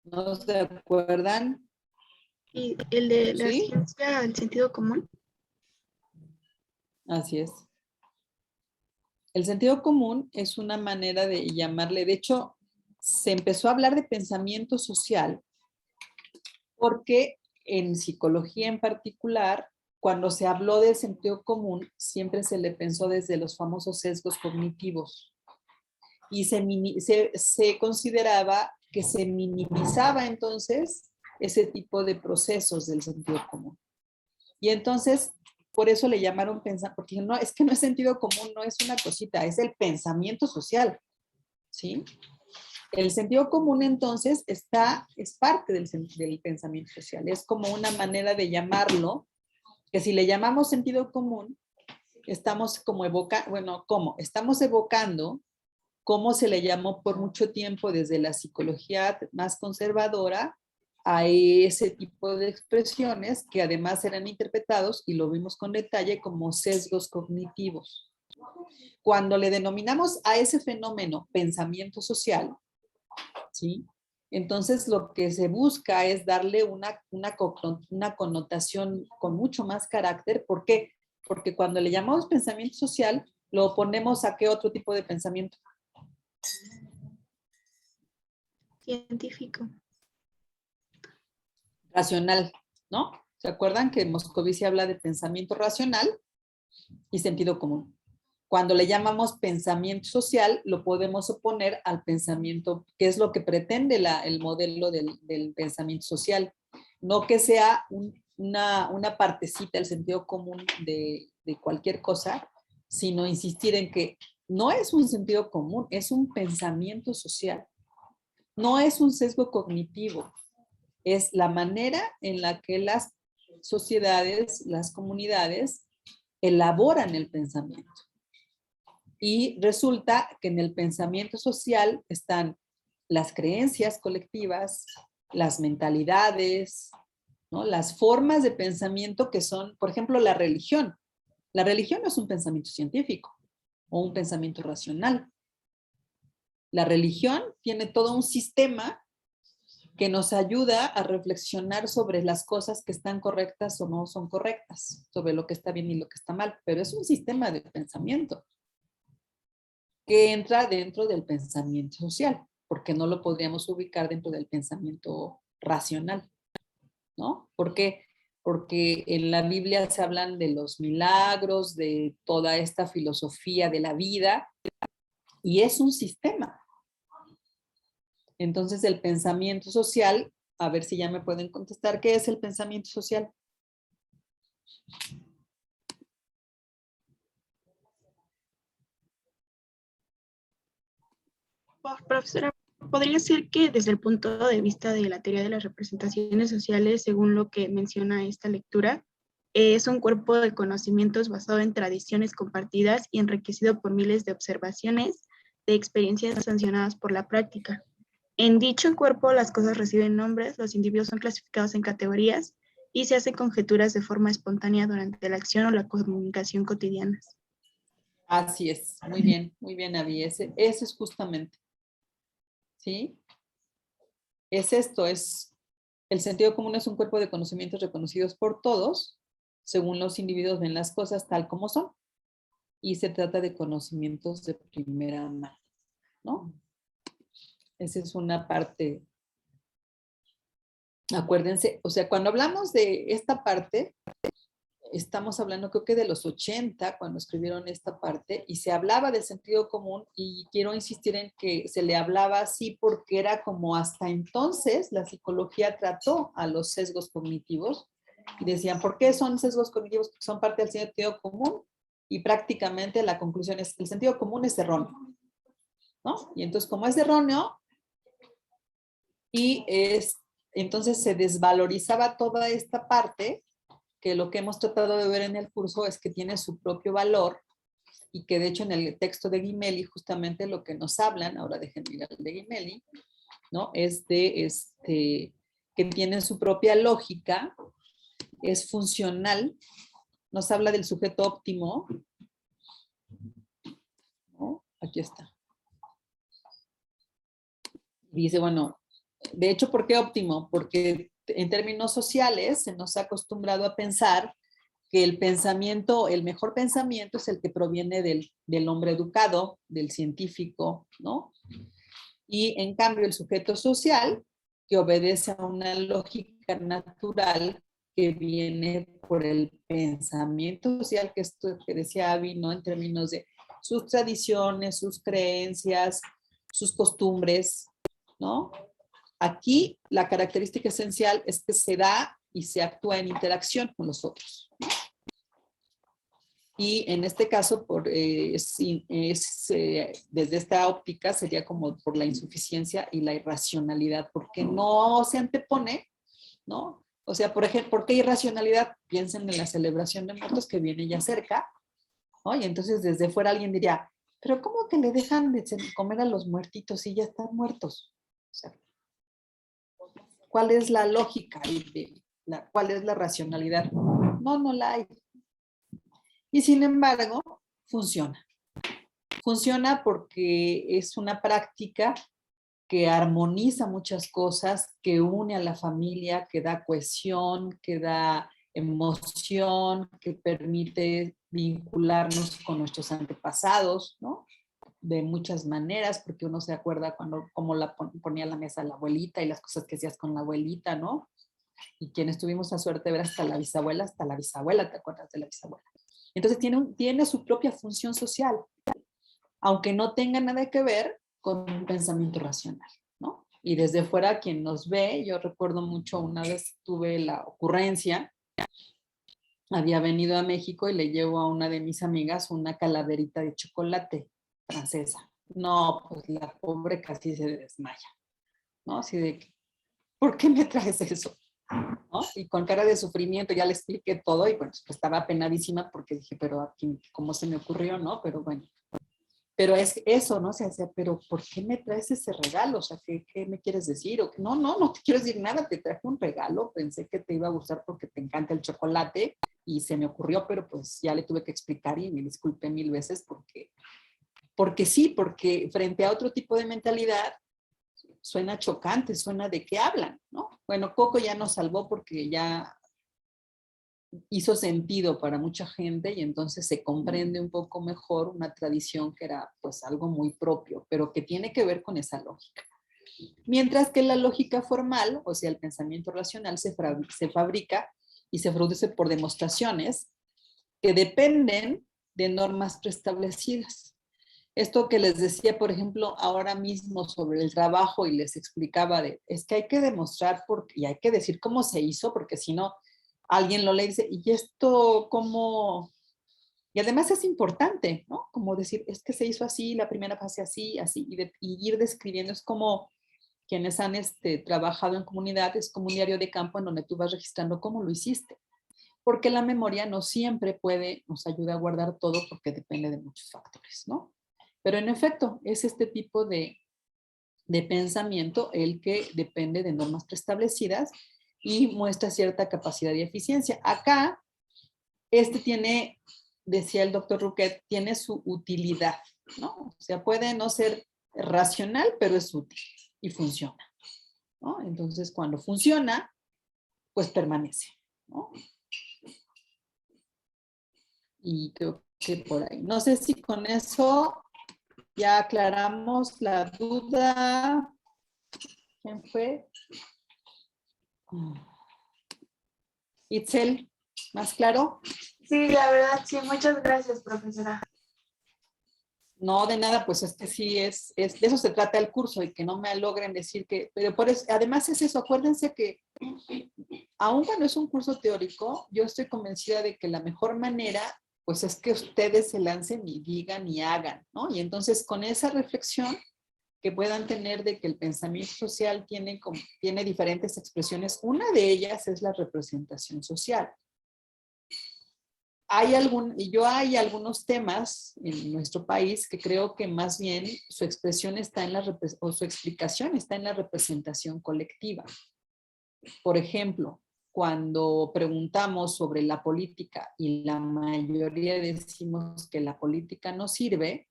¿No se acuerdan? ¿Y el de la ¿Sí? ciencia, el sentido común? Así es. El sentido común es una manera de llamarle, de hecho, se empezó a hablar de pensamiento social porque en psicología en particular, cuando se habló del sentido común, siempre se le pensó desde los famosos sesgos cognitivos y se consideraba que se minimizaba entonces ese tipo de procesos del sentido común. Y entonces, por eso le llamaron pensamiento, porque no, es que no es sentido común, no es una cosita, es el pensamiento social, ¿sí? El sentido común entonces es parte del pensamiento social, es como una manera de llamarlo, que si le llamamos sentido común, estamos como estamos evocando cómo se le llamó por mucho tiempo desde la psicología más conservadora a ese tipo de expresiones que además eran interpretados, y lo vimos con detalle, como sesgos cognitivos. Cuando le denominamos a ese fenómeno pensamiento social, ¿sí? Entonces lo que se busca es darle una connotación con mucho más carácter. ¿Por qué? Porque cuando le llamamos pensamiento social, lo oponemos a qué otro tipo de pensamiento. Científico. Racional, ¿no? ¿Se acuerdan que Moscovici habla de pensamiento racional y sentido común? Cuando le llamamos pensamiento social, lo podemos oponer al pensamiento, que es lo que pretende el modelo del pensamiento social. No que sea una partecita del sentido común de cualquier cosa, sino insistir en que no es un sentido común, es un pensamiento social. No es un sesgo cognitivo, es la manera en la que las sociedades, las comunidades elaboran el pensamiento. Y resulta que en el pensamiento social están las creencias colectivas, las mentalidades, ¿no? Las formas de pensamiento que son, por ejemplo, la religión. La religión no es un pensamiento científico o un pensamiento racional. La religión tiene todo un sistema que nos ayuda a reflexionar sobre las cosas que están correctas o no son correctas, sobre lo que está bien y lo que está mal, pero es un sistema de pensamiento que entra dentro del pensamiento social, porque no lo podríamos ubicar dentro del pensamiento racional, ¿no? ¿Por qué? Porque en la Biblia se hablan de los milagros, de toda esta filosofía de la vida, y es un sistema. Entonces el pensamiento social, a ver si ya me pueden contestar, ¿qué es el pensamiento social? Profesora, ¿podría ser que desde el punto de vista de la teoría de las representaciones sociales, según lo que menciona esta lectura, es un cuerpo de conocimientos basado en tradiciones compartidas y enriquecido por miles de observaciones de experiencias sancionadas por la práctica? En dicho cuerpo, las cosas reciben nombres, los individuos son clasificados en categorías y se hacen conjeturas de forma espontánea durante la acción o la comunicación cotidianas. Así es, muy bien, Avi, ese es justamente, ¿sí? Es esto, el sentido común es un cuerpo de conocimientos reconocidos por todos, según los individuos ven las cosas tal como son, y se trata de conocimientos de primera mano, ¿no? Esa es una parte. Acuérdense, o sea, cuando hablamos de esta parte, estamos hablando creo que de los 80, cuando escribieron esta parte, y se hablaba del sentido común, y quiero insistir en que se le hablaba así porque era como hasta entonces la psicología trató a los sesgos cognitivos, y decían, ¿por qué son sesgos cognitivos? Porque son parte del sentido común, y prácticamente la conclusión es, el sentido común es erróneo, ¿no? Y entonces, como es erróneo, entonces se desvalorizaba toda esta parte, que lo que hemos tratado de ver en el curso es que tiene su propio valor, y que de hecho en el texto de Gemelli justamente lo que nos hablan, ahora déjenme mirar el de Gemelli, ¿no? Es de que tiene su propia lógica, es funcional, nos habla del sujeto óptimo, ¿no? Aquí está. Dice, bueno, de hecho, ¿por qué óptimo? Porque en términos sociales se nos ha acostumbrado a pensar que el pensamiento, el mejor pensamiento es el que proviene del hombre educado, del científico, ¿no? Y en cambio el sujeto social, que obedece a una lógica natural que viene por el pensamiento social, que esto que decía Abby, ¿no? En términos de sus tradiciones, sus creencias, sus costumbres, ¿no? Aquí la característica esencial es que se da y se actúa en interacción con los otros. Y en este caso, desde esta óptica, sería como por la insuficiencia y la irracionalidad, porque no se antepone, ¿no? O sea, por ejemplo, ¿por qué irracionalidad? Piensen en la celebración de muertos que viene ya cerca, ¿no? Y entonces desde fuera alguien diría, pero ¿cómo que le dejan de comer a los muertitos si ya están muertos? O sea, ¿cuál es la lógica? ¿Cuál es la racionalidad? No, no la hay. Y sin embargo, funciona. Funciona porque es una práctica que armoniza muchas cosas, que une a la familia, que da cohesión, que da emoción, que permite vincularnos con nuestros antepasados, ¿no? De muchas maneras, porque uno se acuerda cómo la ponía la mesa la abuelita y las cosas que hacías con la abuelita, ¿no? Y quienes tuvimos la suerte de ver hasta la bisabuela, ¿te acuerdas de la bisabuela? Entonces tiene su propia función social, aunque no tenga nada que ver con un pensamiento racional, ¿no? Y desde fuera, quien nos ve, yo recuerdo mucho, una vez tuve la ocurrencia, había venido a México y le llevo a una de mis amigas una calaverita de chocolate francesa. No, pues la pobre casi se desmaya, ¿no? Así de, ¿por qué me traes eso? ¿No? Y con cara de sufrimiento ya le expliqué todo y bueno, pues estaba penadísima porque dije, pero aquí, ¿cómo se me ocurrió, no? Pero bueno, pero es eso, ¿no? O sea, pero ¿por qué me traes ese regalo? O sea, ¿qué me quieres decir? O, no te quiero decir nada, te traje un regalo, pensé que te iba a gustar porque te encanta el chocolate y se me ocurrió, pero pues ya le tuve que explicar y me disculpé 1000 veces porque sí, porque frente a otro tipo de mentalidad, suena chocante, suena de qué hablan, ¿no? Bueno, Coco ya nos salvó porque ya hizo sentido para mucha gente y entonces se comprende un poco mejor una tradición que era pues algo muy propio, pero que tiene que ver con esa lógica. Mientras que la lógica formal, o sea, el pensamiento racional se fabrica y se produce por demostraciones que dependen de normas preestablecidas. Esto que les decía, por ejemplo, ahora mismo sobre el trabajo y les explicaba es que hay que demostrar y hay que decir cómo se hizo, porque si no, alguien lo lee y dice, ¿y esto cómo? Y además es importante, ¿no? Como decir, es que se hizo así, la primera fase así, así, y ir describiendo, es como quienes han trabajado en comunidad, es como un diario de campo en donde tú vas registrando cómo lo hiciste. Porque la memoria no siempre nos ayuda a guardar todo porque depende de muchos factores, ¿no? Pero en efecto, es este tipo de pensamiento el que depende de normas preestablecidas y muestra cierta capacidad y eficiencia. Acá, tiene, decía el doctor Rouquet, tiene su utilidad, ¿no? O sea, puede no ser racional, pero es útil y funciona, ¿no? Entonces, cuando funciona, pues permanece, ¿no? Y creo que por ahí. No sé si con eso ya aclaramos la duda. ¿Quién fue? Itzel, ¿más claro? Sí, la verdad, sí, muchas gracias, profesora. No, de nada, pues es que sí, de eso se trata el curso y que no me logren decir pero por eso, además es eso, acuérdense que aun cuando es un curso teórico, yo estoy convencida de que la mejor manera, pues es que ustedes se lancen y digan y hagan, ¿no? Y entonces con esa reflexión que puedan tener de que el pensamiento social tiene diferentes expresiones, una de ellas es la representación social. Hay algunos temas en nuestro país que creo que más bien su expresión está o su explicación está en la representación colectiva. Por ejemplo, cuando preguntamos sobre la política y la mayoría decimos que la política no sirve,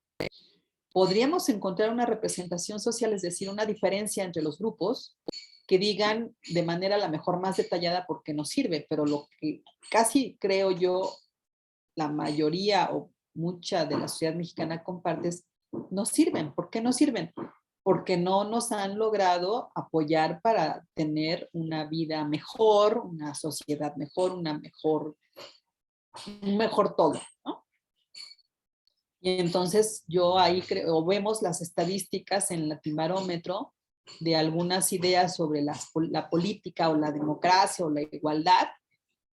podríamos encontrar una representación social, es decir, una diferencia entre los grupos que digan de manera a la mejor más detallada por qué no sirve, pero lo que casi creo yo la mayoría o mucha de la sociedad mexicana comparte es no sirven. ¿Por qué no sirven? Porque no nos han logrado apoyar para tener una vida mejor, una sociedad mejor, un mejor todo, ¿no? Y entonces yo ahí creo, vemos las estadísticas en Latinobarómetro de algunas ideas sobre la política o la democracia o la igualdad,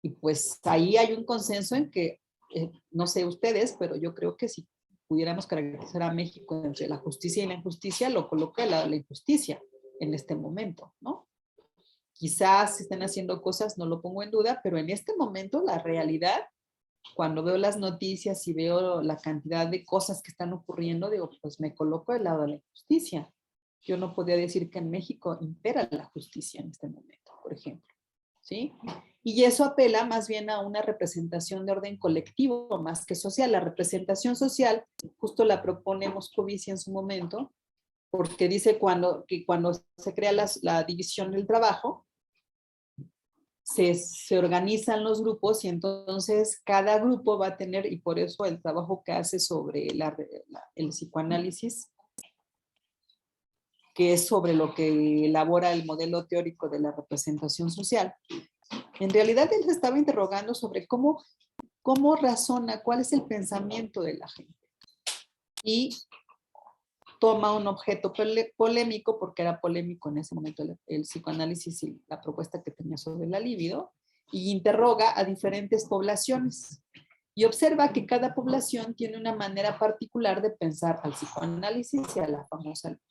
y pues ahí hay un consenso en que, no sé ustedes, pero yo creo que si pudiéramos caracterizar a México entre la justicia y la injusticia, lo coloca al lado de la injusticia en este momento, ¿no? Quizás estén haciendo cosas, no lo pongo en duda, pero en este momento la realidad, cuando veo las noticias y veo la cantidad de cosas que están ocurriendo, digo, pues me coloco del lado de la injusticia. Yo no podría decir que en México impera la justicia en este momento, por ejemplo, ¿sí? Y eso apela más bien a una representación de orden colectivo más que social. La representación social, justo la propone Moscovici en su momento, porque dice que cuando se crea la división del trabajo, se organizan los grupos y entonces cada grupo va a tener, y por eso el trabajo que hace sobre el psicoanálisis, que es sobre lo que elabora el modelo teórico de la representación social. En realidad él se estaba interrogando sobre cómo razona, cuál es el pensamiento de la gente. Y toma un objeto polémico, porque era polémico en ese momento el psicoanálisis y la propuesta que tenía sobre la libido, y interroga a diferentes poblaciones. Y observa que cada población tiene una manera particular de pensar al psicoanálisis y a la famosa libido.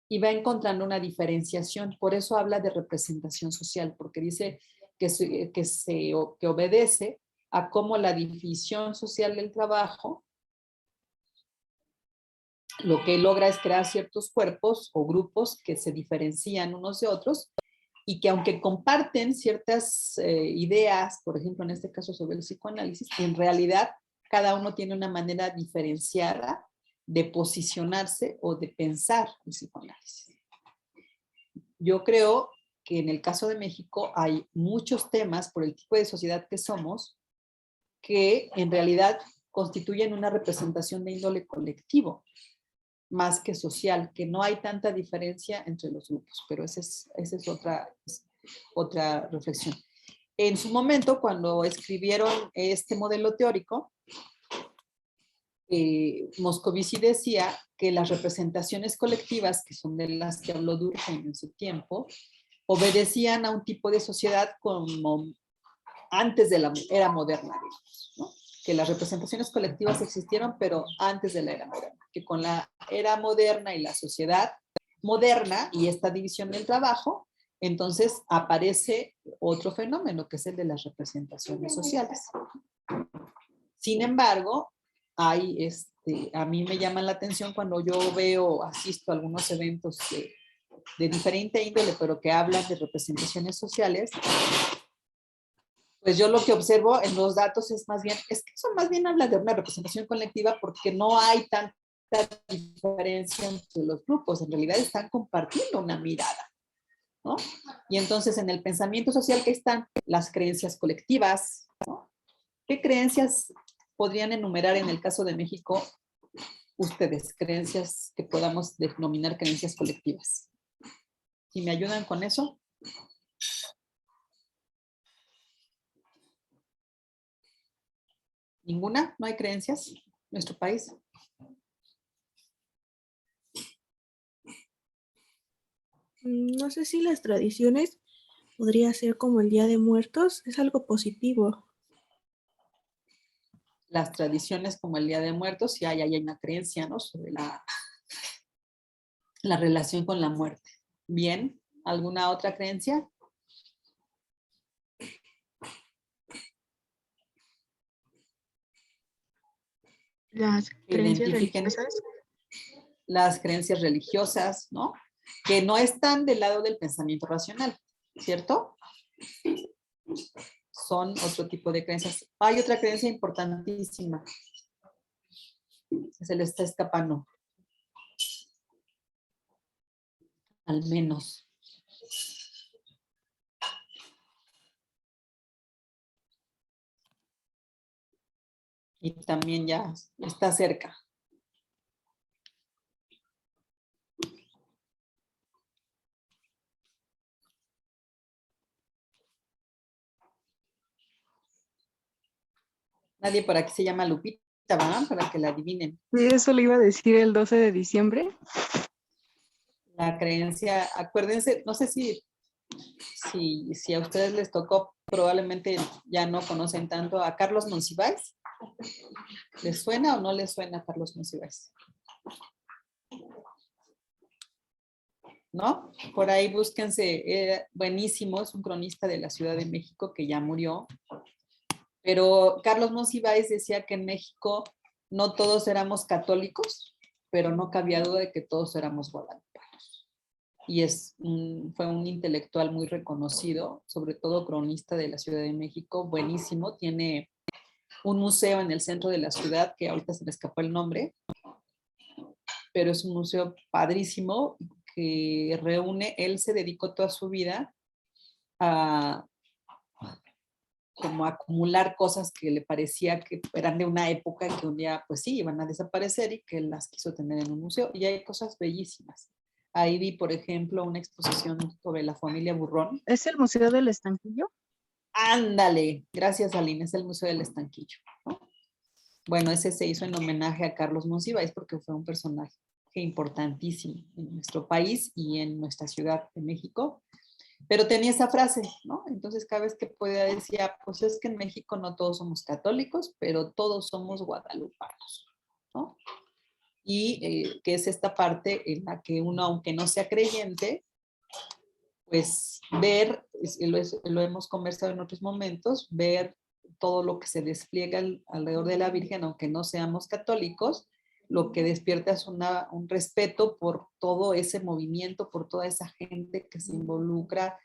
Y va encontrando una diferenciación. Por eso habla de representación social, porque dice que obedece a cómo la división social del trabajo lo que logra es crear ciertos cuerpos o grupos que se diferencian unos de otros y que aunque comparten ciertas ideas, por ejemplo en este caso sobre el psicoanálisis, en realidad cada uno tiene una manera diferenciada de posicionarse o de pensar el psicoanálisis. Yo creo que en el caso de México hay muchos temas por el tipo de sociedad que somos que en realidad constituyen una representación de índole colectivo más que social, que no hay tanta diferencia entre los grupos, pero esa es otra reflexión. En su momento, cuando escribieron este modelo teórico, Moscovici decía que las representaciones colectivas, que son de las que habló Durkheim en su tiempo, obedecían a un tipo de sociedad como antes de la era moderna, digamos, ¿no? Que las representaciones colectivas existieron, pero antes de la era moderna, que con la era moderna y la sociedad moderna y esta división del trabajo, entonces aparece otro fenómeno, que es el de las representaciones sociales. Sin embargo, a mí me llama la atención cuando yo asisto a algunos eventos de diferente índole, pero que hablan de representaciones sociales, pues yo lo que observo en los datos es que eso más bien habla de una representación colectiva porque no hay tanta diferencia entre los grupos, en realidad están compartiendo una mirada, ¿no? Y entonces en el pensamiento social que están las creencias colectivas, ¿no? ¿Qué creencias podrían enumerar en el caso de México ustedes? Creencias que podamos denominar creencias colectivas. ¿Y me ayudan con eso? ¿Ninguna? ¿No hay creencias en nuestro país? No sé si las tradiciones podría ser como el Día de Muertos, es algo positivo. Las tradiciones como el Día de Muertos, y hay una creencia, ¿no? Sobre la relación con la muerte. Bien, ¿alguna otra creencia? Las creencias Identifiquen religiosas. las creencias religiosas, ¿no? Que no están del lado del pensamiento racional, ¿cierto? Son otro tipo de creencias. Hay otra creencia importantísima. Se le está escapando. Al menos. y también ya está cerca. Nadie por aquí se llama Lupita, ¿verdad? Para que la adivinen. Sí, eso le iba a decir el 12 de diciembre. La creencia, acuérdense, no sé si a ustedes les tocó, probablemente ya no conocen tanto a Carlos Monsiváis. ¿Les suena o no les suena a Carlos Monsiváis? ¿No? Por ahí búsquense, buenísimo, es un cronista de la Ciudad de México que ya murió. Pero Carlos Monsiváis decía que en México no todos éramos católicos, pero no cabía duda de que todos éramos guadalupanos. Y fue un intelectual muy reconocido, sobre todo cronista de la Ciudad de México, buenísimo. Tiene un museo en el centro de la ciudad, que ahorita se me escapó el nombre, pero es un museo padrísimo que reúne, él se dedicó toda su vida a como acumular cosas que le parecía que eran de una época en que un día, pues sí, iban a desaparecer y que él las quiso tener en un museo. Y hay cosas bellísimas. Ahí vi, por ejemplo, una exposición sobre la familia Burrón. ¿Es el Museo del Estanquillo? Ándale, gracias Aline, es el Museo del Estanquillo, ¿no? Bueno, ese se hizo en homenaje a Carlos Monsiváis porque fue un personaje importantísimo en nuestro país y en nuestra ciudad de México. Pero tenía esa frase, ¿no? Entonces cada vez que podía decía, pues es que en México no todos somos católicos, pero todos somos guadalupanos, ¿no? Y que es esta parte en la que uno, aunque no sea creyente, pues ver, lo hemos conversado en otros momentos, ver todo lo que se despliega alrededor de la Virgen, aunque no seamos católicos, lo que despierta es un respeto por todo ese movimiento, por toda esa gente que se involucra,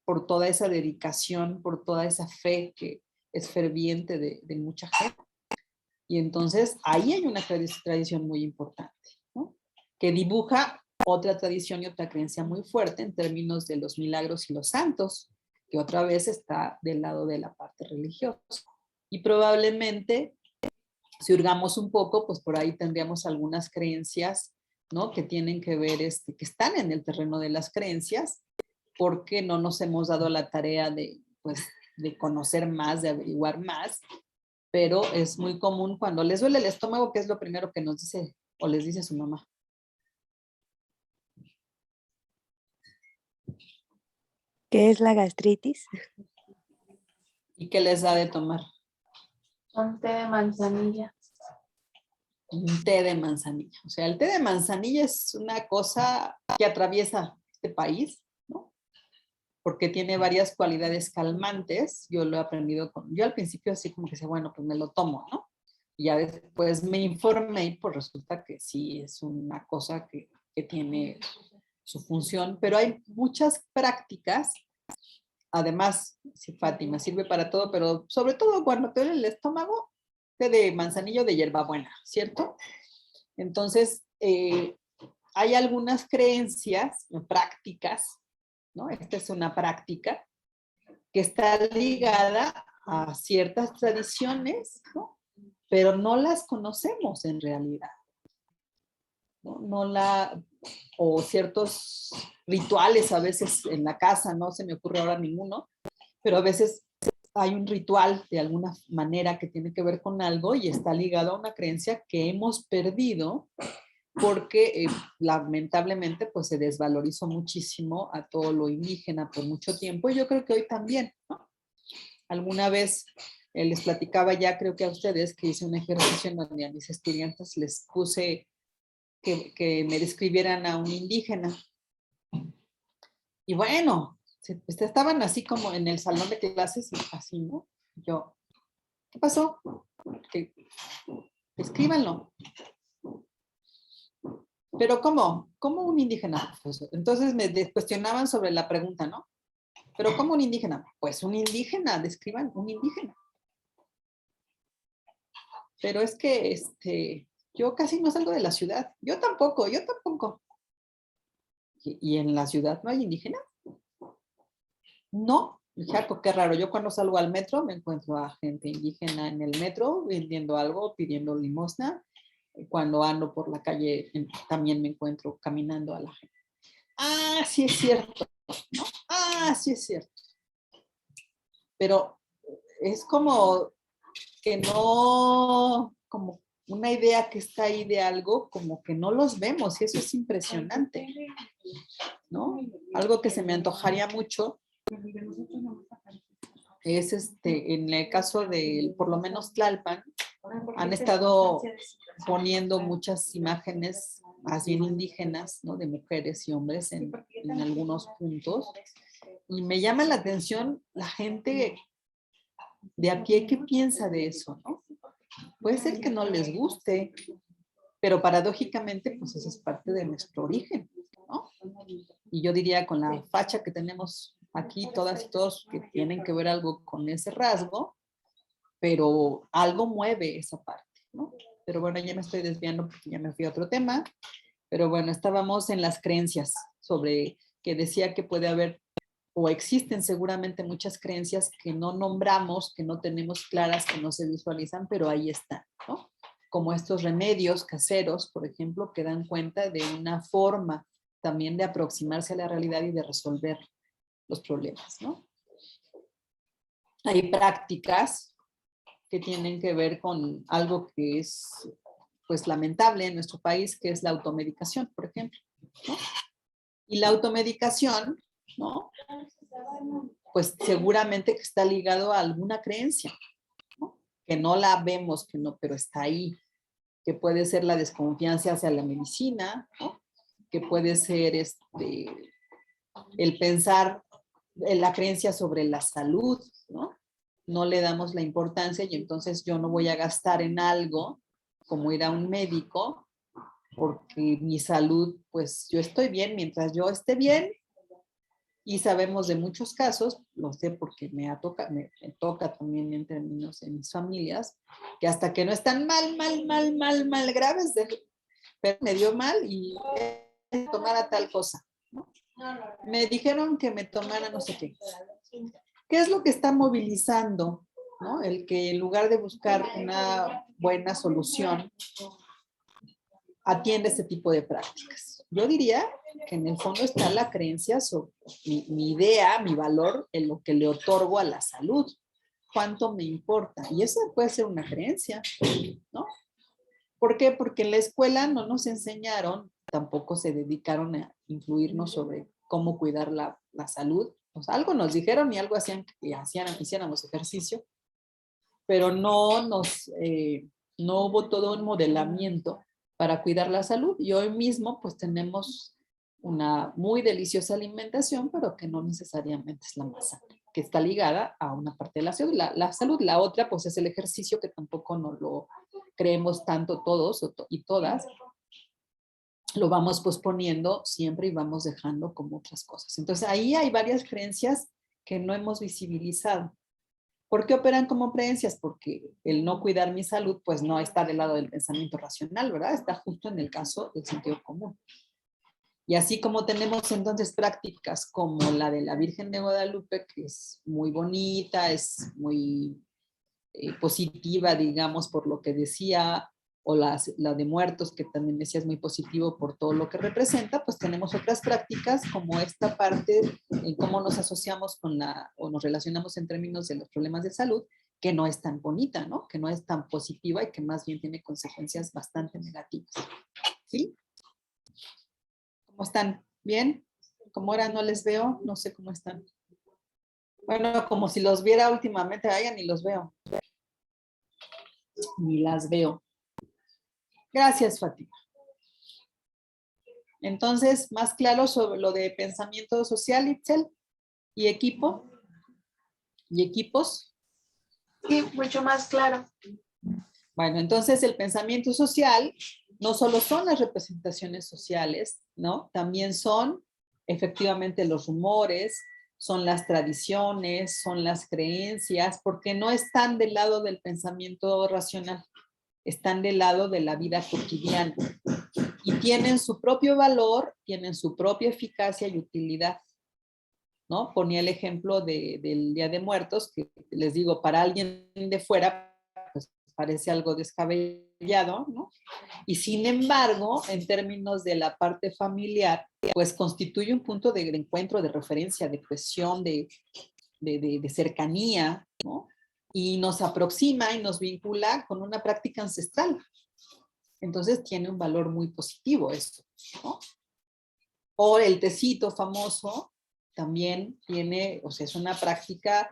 por toda esa dedicación, por toda esa fe que es ferviente de mucha gente. Y entonces ahí hay una tradición muy importante, ¿no? Que dibuja otra tradición y otra creencia muy fuerte en términos de los milagros y los santos, que otra vez está del lado de la parte religiosa. Y probablemente, si hurgamos un poco, pues por ahí tendríamos algunas creencias, ¿no? Que tienen que ver, que están en el terreno de las creencias, porque no nos hemos dado la tarea de, pues, de conocer más, de averiguar más, pero es muy común cuando les duele el estómago, que es lo primero que nos dice o les dice su mamá. ¿Qué es la gastritis? ¿Y qué les da de tomar? Un té de manzanilla. Un té de manzanilla. O sea, el té de manzanilla es una cosa que atraviesa este país, ¿no? Porque tiene varias cualidades calmantes. Yo lo he aprendido yo al principio así como que decía, bueno, pues me lo tomo, ¿no? Y ya después me informé y pues resulta que sí es una cosa que tiene su función, pero hay muchas prácticas. Además, sí, Fátima, sirve para todo, pero sobre todo cuando te duele el estómago, té de manzanillo de hierbabuena, ¿cierto? Entonces, hay algunas creencias, prácticas, ¿no? Esta es una práctica que está ligada a ciertas tradiciones, ¿no? Pero no las conocemos en realidad, ¿no? O ciertos rituales a veces en la casa, no se me ocurre ahora ninguno, pero a veces hay un ritual de alguna manera que tiene que ver con algo y está ligado a una creencia que hemos perdido porque lamentablemente pues se desvalorizó muchísimo a todo lo indígena por mucho tiempo y yo creo que hoy también, ¿no? Alguna vez les platicaba ya, creo que a ustedes, que hice un ejercicio en donde a mis estudiantes les puse que me describieran a un indígena. Y bueno, pues estaban así como en el salón de clases y así, ¿no? Yo, ¿qué pasó? Escríbanlo. Pero ¿cómo? ¿Cómo un indígena, profesor? Entonces me cuestionaban sobre la pregunta, ¿no? ¿Pero cómo un indígena? Pues un indígena, describan un indígena. Pero es que yo casi no salgo de la ciudad. Yo tampoco. ¿Y en la ciudad no hay indígenas? No, Chaco, qué raro. Yo cuando salgo al metro me encuentro a gente indígena en el metro vendiendo algo, pidiendo limosna. Cuando ando por la calle también me encuentro caminando a la gente. Ah, sí es cierto, ¿no? Ah, sí es cierto. Pero es como que no, como una idea que está ahí de algo, como que no los vemos y eso es impresionante, ¿no? Algo que se me antojaría mucho es en el caso de, por lo menos Tlalpan, han estado poniendo muchas imágenes más bien indígenas, ¿no? De mujeres y hombres en algunos puntos. Y me llama la atención la gente de a pie, ¿qué piensa de eso, no? Puede ser que no les guste, pero paradójicamente, pues eso es parte de nuestro origen, ¿no? Y yo diría con la facha que tenemos aquí, todas y todos, que tienen que ver algo con ese rasgo, pero algo mueve esa parte, ¿no? Pero bueno, ya me estoy desviando porque ya me fui a otro tema, pero bueno, estábamos en las creencias sobre que decía que puede haber o existen seguramente muchas creencias que no nombramos, que no tenemos claras, que no se visualizan, pero ahí están, ¿no? Como estos remedios caseros, por ejemplo, que dan cuenta de una forma también de aproximarse a la realidad y de resolver los problemas, ¿no? Hay prácticas que tienen que ver con algo que es, pues, lamentable en nuestro país, que es la automedicación, por ejemplo, ¿no? Y la automedicación, ¿no? Pues seguramente que está ligado a alguna creencia, ¿no? Que no la vemos, que no, pero está ahí, que puede ser la desconfianza hacia la medicina, ¿no? Que puede ser el pensar en la creencia sobre la salud, ¿no? No le damos la importancia y entonces yo no voy a gastar en algo como ir a un médico porque mi salud, pues yo estoy bien mientras yo esté bien. Y sabemos de muchos casos, lo sé porque me toca también en términos en mis familias, que hasta que no están mal graves, pero me dio mal y tomara tal cosa, ¿no? Me dijeron que me tomara no sé qué. ¿Qué es lo que está movilizando, ¿no? El que en lugar de buscar una buena solución, atiende este tipo de prácticas. Yo diría que en el fondo está la creencia sobre mi idea, mi valor en lo que le otorgo a la salud. ¿Cuánto me importa? Y eso puede ser una creencia, ¿no? ¿Por qué? Porque en la escuela no nos enseñaron, tampoco se dedicaron a influirnos sobre cómo cuidar la salud. O sea, algo nos dijeron y algo hacían que hiciéramos ejercicio, pero no hubo todo un modelamiento para cuidar la salud. Y hoy mismo pues tenemos una muy deliciosa alimentación, pero que no necesariamente es la más sana, que está ligada a una parte de la salud. La salud, la otra pues es el ejercicio, que tampoco no lo creemos tanto todos y todas. Lo vamos posponiendo siempre y vamos dejando como otras cosas. Entonces ahí hay varias creencias que no hemos visibilizado. ¿Por qué operan como creencias? Porque el no cuidar mi salud, pues no está del lado del pensamiento racional, ¿verdad? Está justo en el caso del sentido común. Y así como tenemos entonces prácticas como la de la Virgen de Guadalupe, que es muy bonita, es muy positiva, digamos, por lo que decía, o la de muertos, que también decía es muy positivo por todo lo que representa, pues tenemos otras prácticas como esta parte en cómo nos asociamos o nos relacionamos en términos de los problemas de salud, que no es tan bonita, ¿no? Que no es tan positiva y que más bien tiene consecuencias bastante negativas. ¿Sí? ¿Cómo están? ¿Bien? Como ahora no les veo, no sé cómo están. Bueno, como si los viera últimamente, vayan ni los veo. Ni las veo. Gracias, Fátima. Entonces, más claro sobre lo de pensamiento social, Itzel, y equipo, y equipos. Sí, mucho más claro. Bueno, entonces el pensamiento social no solo son las representaciones sociales, ¿no? También son efectivamente los rumores, son las tradiciones, son las creencias, porque no están del lado del pensamiento racional, están del lado de la vida cotidiana. Y tienen su propio valor, tienen su propia eficacia y utilidad. ¿no? Ponía el ejemplo del Día de Muertos, que les digo, para alguien de fuera, pues parece algo descabellado, ¿no? Y sin embargo, en términos de la parte familiar, pues constituye un punto de encuentro, de referencia, de cohesión, de cercanía, ¿no? Y nos aproxima y nos vincula con una práctica ancestral. Entonces tiene un valor muy positivo esto, ¿no? O el tecito famoso también tiene, o sea, es una práctica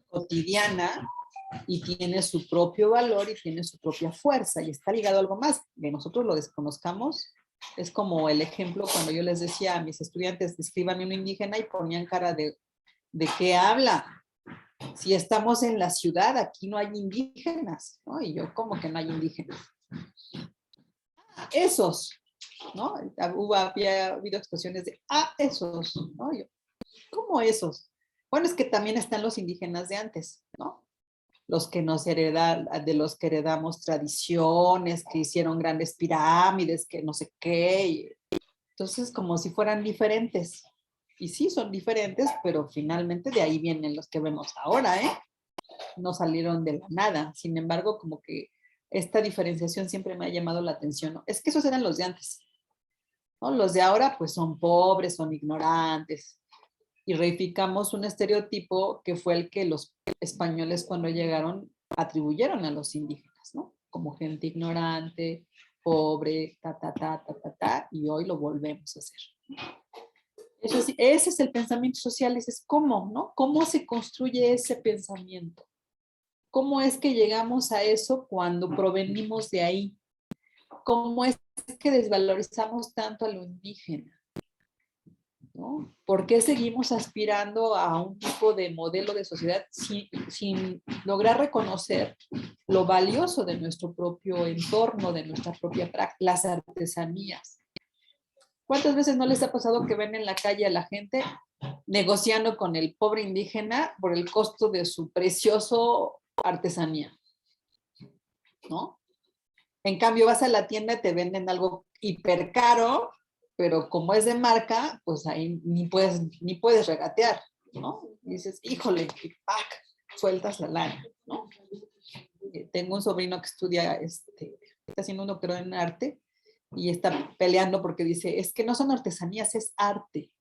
cotidiana y tiene su propio valor y tiene su propia fuerza y está ligado a algo más, que nosotros lo desconozcamos. Es como el ejemplo cuando yo les decía a mis estudiantes, describan un indígena y ponían cara ¿de qué habla? Si estamos en la ciudad, aquí no hay indígenas, ¿no? Y yo, ¿cómo que no hay indígenas? Esos, ¿no? Había habido expresiones de, esos, ¿no? Yo, ¿cómo esos? Bueno, es que también están los indígenas de antes, ¿no? Los que nos de los que heredamos tradiciones, que hicieron grandes pirámides, que no sé qué. Entonces, como si fueran diferentes. Y sí, son diferentes, pero finalmente de ahí vienen los que vemos ahora, ¿eh? No salieron de la nada. Sin embargo, como que esta diferenciación siempre me ha llamado la atención, ¿no? Es que esos eran los de antes, ¿no? Los de ahora, pues son pobres, son ignorantes. Y reificamos un estereotipo que fue el que los españoles cuando llegaron atribuyeron a los indígenas, ¿no? Como gente ignorante, pobre, y hoy lo volvemos a hacer. Ese es el pensamiento social, ese es cómo, ¿no? ¿Cómo se construye ese pensamiento? ¿Cómo es que llegamos a eso cuando provenimos de ahí? ¿Cómo es que desvalorizamos tanto a lo indígena? ¿No? ¿Por qué seguimos aspirando a un tipo de modelo de sociedad sin lograr reconocer lo valioso de nuestro propio entorno, de nuestra propia práctica, las artesanías? ¿Cuántas veces no les ha pasado que ven en la calle a la gente negociando con el pobre indígena por el costo de su precioso artesanía? ¿No? En cambio, vas a la tienda y te venden algo hiper caro, pero como es de marca, pues ahí ni puedes regatear, ¿no? Y dices, híjole, y ¡pac! Sueltas la lana, ¿no? Tengo un sobrino que estudia, está haciendo un doctorado en arte y está peleando porque dice, es que no son artesanías, es arte.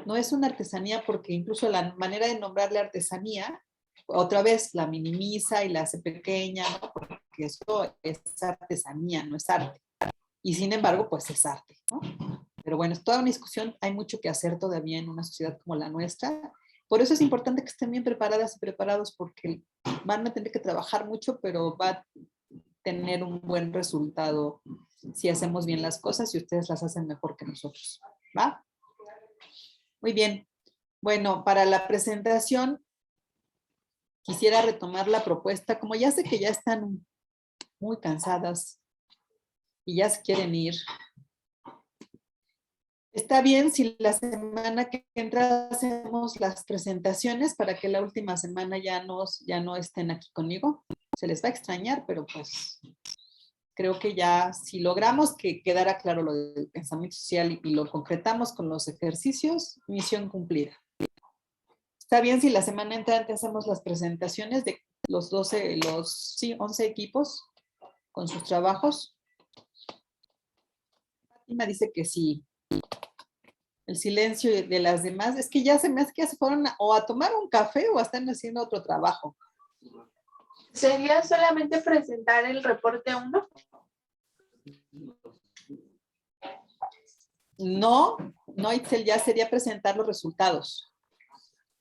No es una artesanía porque incluso la manera de nombrarle artesanía, otra vez la minimiza y la hace pequeña, ¿no? Porque eso es artesanía, no es arte. Y sin embargo, pues es arte, ¿no? Pero bueno, es toda una discusión, hay mucho que hacer todavía en una sociedad como la nuestra. Por eso es importante que estén bien preparadas y preparados porque van a tener que trabajar mucho, pero va a tener un buen resultado si hacemos bien las cosas y ustedes las hacen mejor que nosotros, ¿va? Muy bien. Bueno, para la presentación quisiera retomar la propuesta. Como ya sé que ya están muy cansadas y ya se quieren ir, está bien si la semana que entra hacemos las presentaciones para que la última semana ya no estén aquí conmigo. Se les va a extrañar, pero pues creo que ya si logramos que quedara claro lo del pensamiento social y lo concretamos con los ejercicios, misión cumplida. Está bien si la semana entrante hacemos las presentaciones de los 11 equipos con sus trabajos. Fátima dice que sí. El silencio de las demás, es que ya se me hace que ya se fueron o a tomar un café o a están haciendo otro trabajo. ¿Sería solamente presentar el reporte 1? No, Itzel, ya sería presentar los resultados.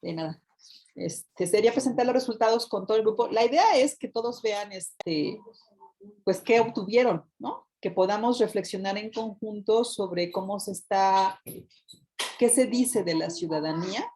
De nada. Sería presentar los resultados con todo el grupo. La idea es que todos vean pues qué obtuvieron, ¿no? Que podamos reflexionar en conjunto sobre qué se dice de la ciudadanía,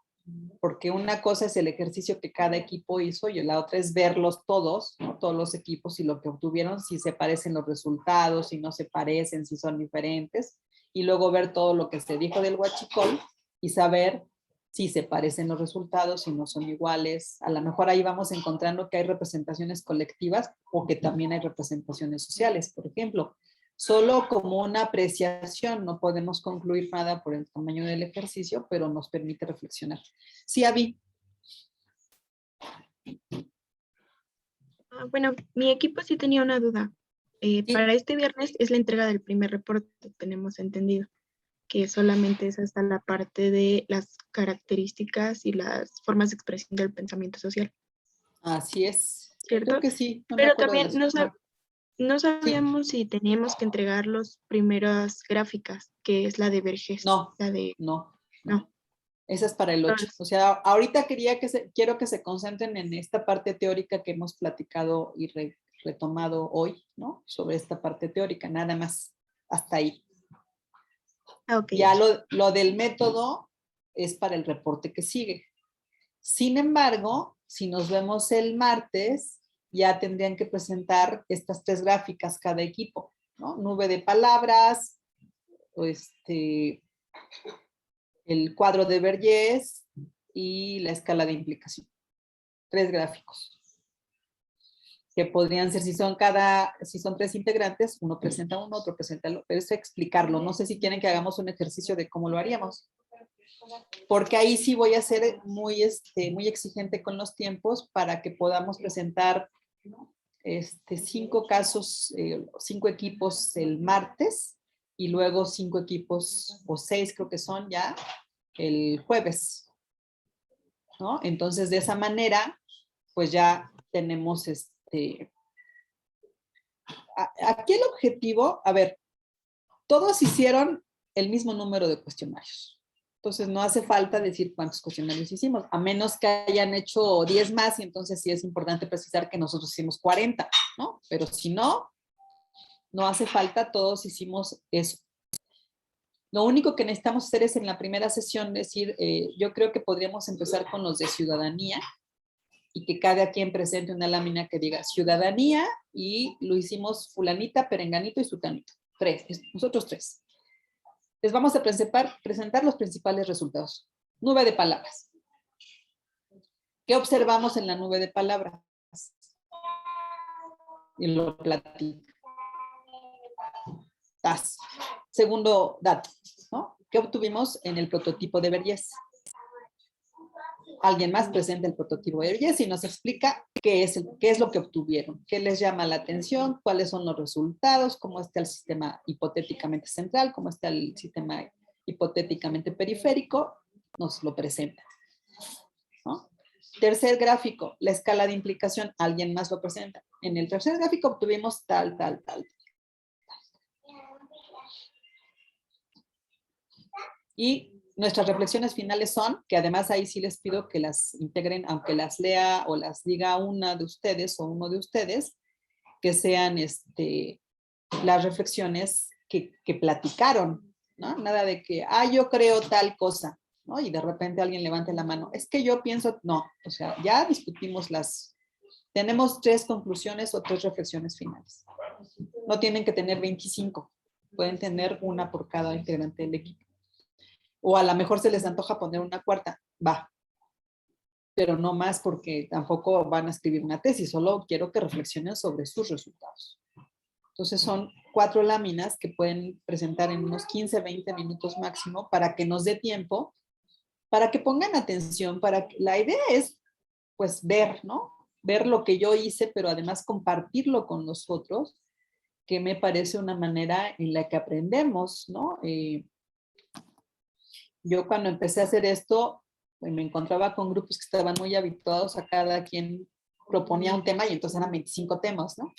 porque una cosa es el ejercicio que cada equipo hizo y la otra es verlos todos, ¿no? Todos los equipos y lo que obtuvieron, si se parecen los resultados, si no se parecen, si son diferentes, y luego ver todo lo que se dijo del huachicol y saber si se parecen los resultados, si no son iguales. A lo mejor ahí vamos encontrando que hay representaciones colectivas o que también hay representaciones sociales. Por ejemplo, Solo como una apreciación, no podemos concluir nada por el tamaño del ejercicio, pero nos permite reflexionar. Sí, Abby. Bueno, mi equipo sí tenía una duda. Sí. Para este viernes es la entrega del primer reporte, tenemos entendido, que solamente es hasta la parte de las características y las formas de expresión del pensamiento social, Así es. ¿cierto? Creo que sí. No me Pero acuerdo de también no sabíamos si teníamos que entregar las primeras gráficas, que es la de Vergés. No, La de, no. no. Esa es para el 8. O sea, ahorita quiero que se concentren en esta parte teórica que hemos platicado y retomado hoy, ¿no? Sobre esta parte teórica, nada más. Hasta ahí. Okay. Ya lo del método es para el reporte que sigue. Sin embargo, si nos vemos el martes, ya tendrían que presentar estas 3 gráficas cada equipo, ¿no? Nube de palabras, el cuadro de Vergés y la escala de implicación. 3 gráficos. Que podrían ser, si son 3 integrantes, uno presenta uno, otro presenta el otro. Pero es explicarlo. No sé si quieren que hagamos un ejercicio de cómo lo haríamos. Porque ahí sí voy a ser muy exigente con los tiempos para que podamos presentar 5 casos, 5 equipos el martes y luego 5 equipos o 6 creo que son ya el jueves, ¿no? Entonces de esa manera pues ya tenemos aquí el objetivo, a ver, todos hicieron el mismo número de cuestionarios. Entonces no hace falta decir cuántos cuestionarios hicimos, a menos que hayan hecho 10 más y entonces sí es importante precisar que nosotros hicimos 40, ¿no? Pero si no, no hace falta, todos hicimos eso. Lo único que necesitamos hacer es en la primera sesión decir, yo creo que podríamos empezar con los de ciudadanía y que cada quien presente una lámina que diga ciudadanía y lo hicimos fulanita, perenganito y sutanito. 3, nosotros 3. Les vamos a presentar los principales resultados. Nube de palabras. ¿Qué observamos en la nube de palabras? Y lo platico. Segundo dato, ¿no? ¿Qué obtuvimos en el prototipo de Vergés? Alguien más presenta el prototipo de Vergés y nos explica qué es lo que obtuvieron, qué les llama la atención, cuáles son los resultados, cómo está el sistema hipotéticamente central, cómo está el sistema hipotéticamente periférico, nos lo presenta, ¿no? Tercer gráfico, la escala de implicación, alguien más lo presenta. En el tercer gráfico obtuvimos tal. Y nuestras reflexiones finales son, que además ahí sí les pido que las integren, aunque las lea o las diga una de ustedes o uno de ustedes, que sean las reflexiones que platicaron, ¿no? Nada de que, yo creo tal cosa, ¿no? Y de repente alguien levante la mano. Es que yo pienso, no, o sea, ya discutimos tenemos 3 conclusiones o 3 reflexiones finales. No tienen que tener 25, pueden tener una por cada integrante del equipo. O a lo mejor se les antoja poner una cuarta, va. Pero no más porque tampoco van a escribir una tesis, solo quiero que reflexionen sobre sus resultados. Entonces son 4 láminas que pueden presentar en unos 15, 20 minutos máximo para que nos dé tiempo, para que pongan atención, la idea es pues ver, ¿no? Ver lo que yo hice, pero además compartirlo con los otros, que me parece una manera en la que aprendemos, ¿no? Yo cuando empecé a hacer esto, me encontraba con grupos que estaban muy habituados a cada quien proponía un tema y entonces eran 25 temas, ¿no?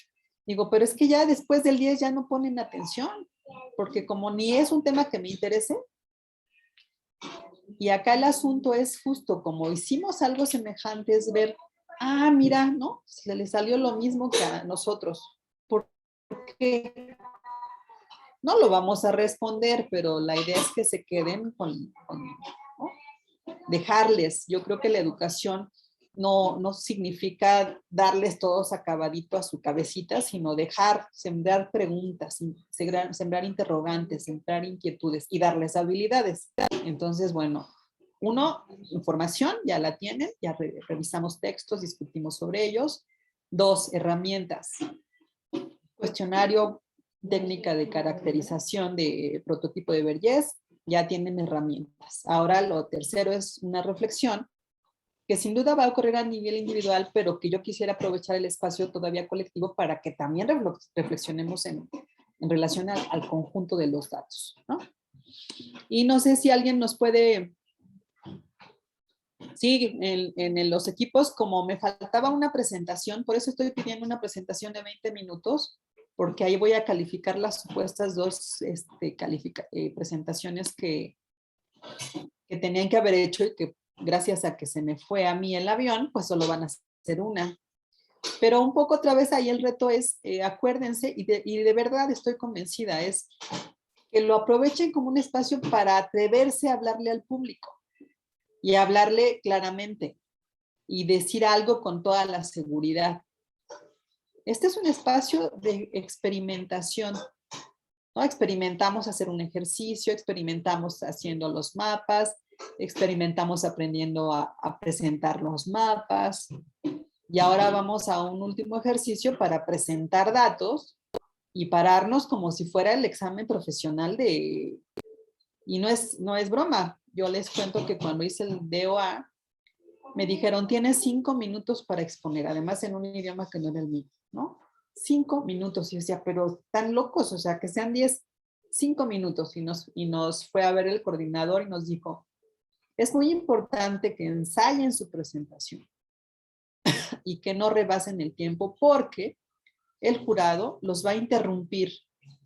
Digo, pero es que ya después del 10 ya no ponen atención, porque como ni es un tema que me interese, y acá el asunto es justo, como hicimos algo semejante, es ver, mira, ¿no? Se le salió lo mismo que a nosotros. ¿Por qué? No lo vamos a responder, pero la idea es que se queden con ¿no? Dejarles. Yo creo que la educación no significa darles todos acabadito a su cabecita, sino sembrar preguntas, sembrar interrogantes, sembrar inquietudes y darles habilidades. Entonces, bueno, información, ya la tienen, ya revisamos textos, discutimos sobre ellos. 2, herramientas. Cuestionario técnica de caracterización de prototipo de Vergés, ya tienen herramientas. Ahora lo tercero es una reflexión que sin duda va a ocurrir a nivel individual, pero que yo quisiera aprovechar el espacio todavía colectivo para que también reflexionemos en relación al conjunto de los datos, ¿no? Y no sé si alguien nos puede... Sí, en los equipos, como me faltaba una presentación, por eso estoy pidiendo una presentación de 20 minutos, porque ahí voy a calificar las supuestas dos presentaciones que tenían que haber hecho y que gracias a que se me fue a mí el avión, pues solo van a hacer una. Pero un poco otra vez ahí el reto es, acuérdense, y de verdad estoy convencida, es que lo aprovechen como un espacio para atreverse a hablarle al público y hablarle claramente y decir algo con toda la seguridad. Este es un espacio de experimentación, ¿no? Experimentamos hacer un ejercicio, experimentamos haciendo los mapas, experimentamos aprendiendo a presentar los mapas, y ahora vamos a un último ejercicio para presentar datos y pararnos como si fuera el examen profesional de... Y no es broma. Yo les cuento que cuando hice el DOA, me dijeron, tienes 5 minutos para exponer, además en un idioma que no era el mío, ¿no? 5 minutos. Y yo decía, pero están locos, o sea, que sean 10, 5 minutos. Y nos fue a ver el coordinador y nos dijo, es muy importante que ensayen su presentación y que no rebasen el tiempo porque el jurado los va a interrumpir,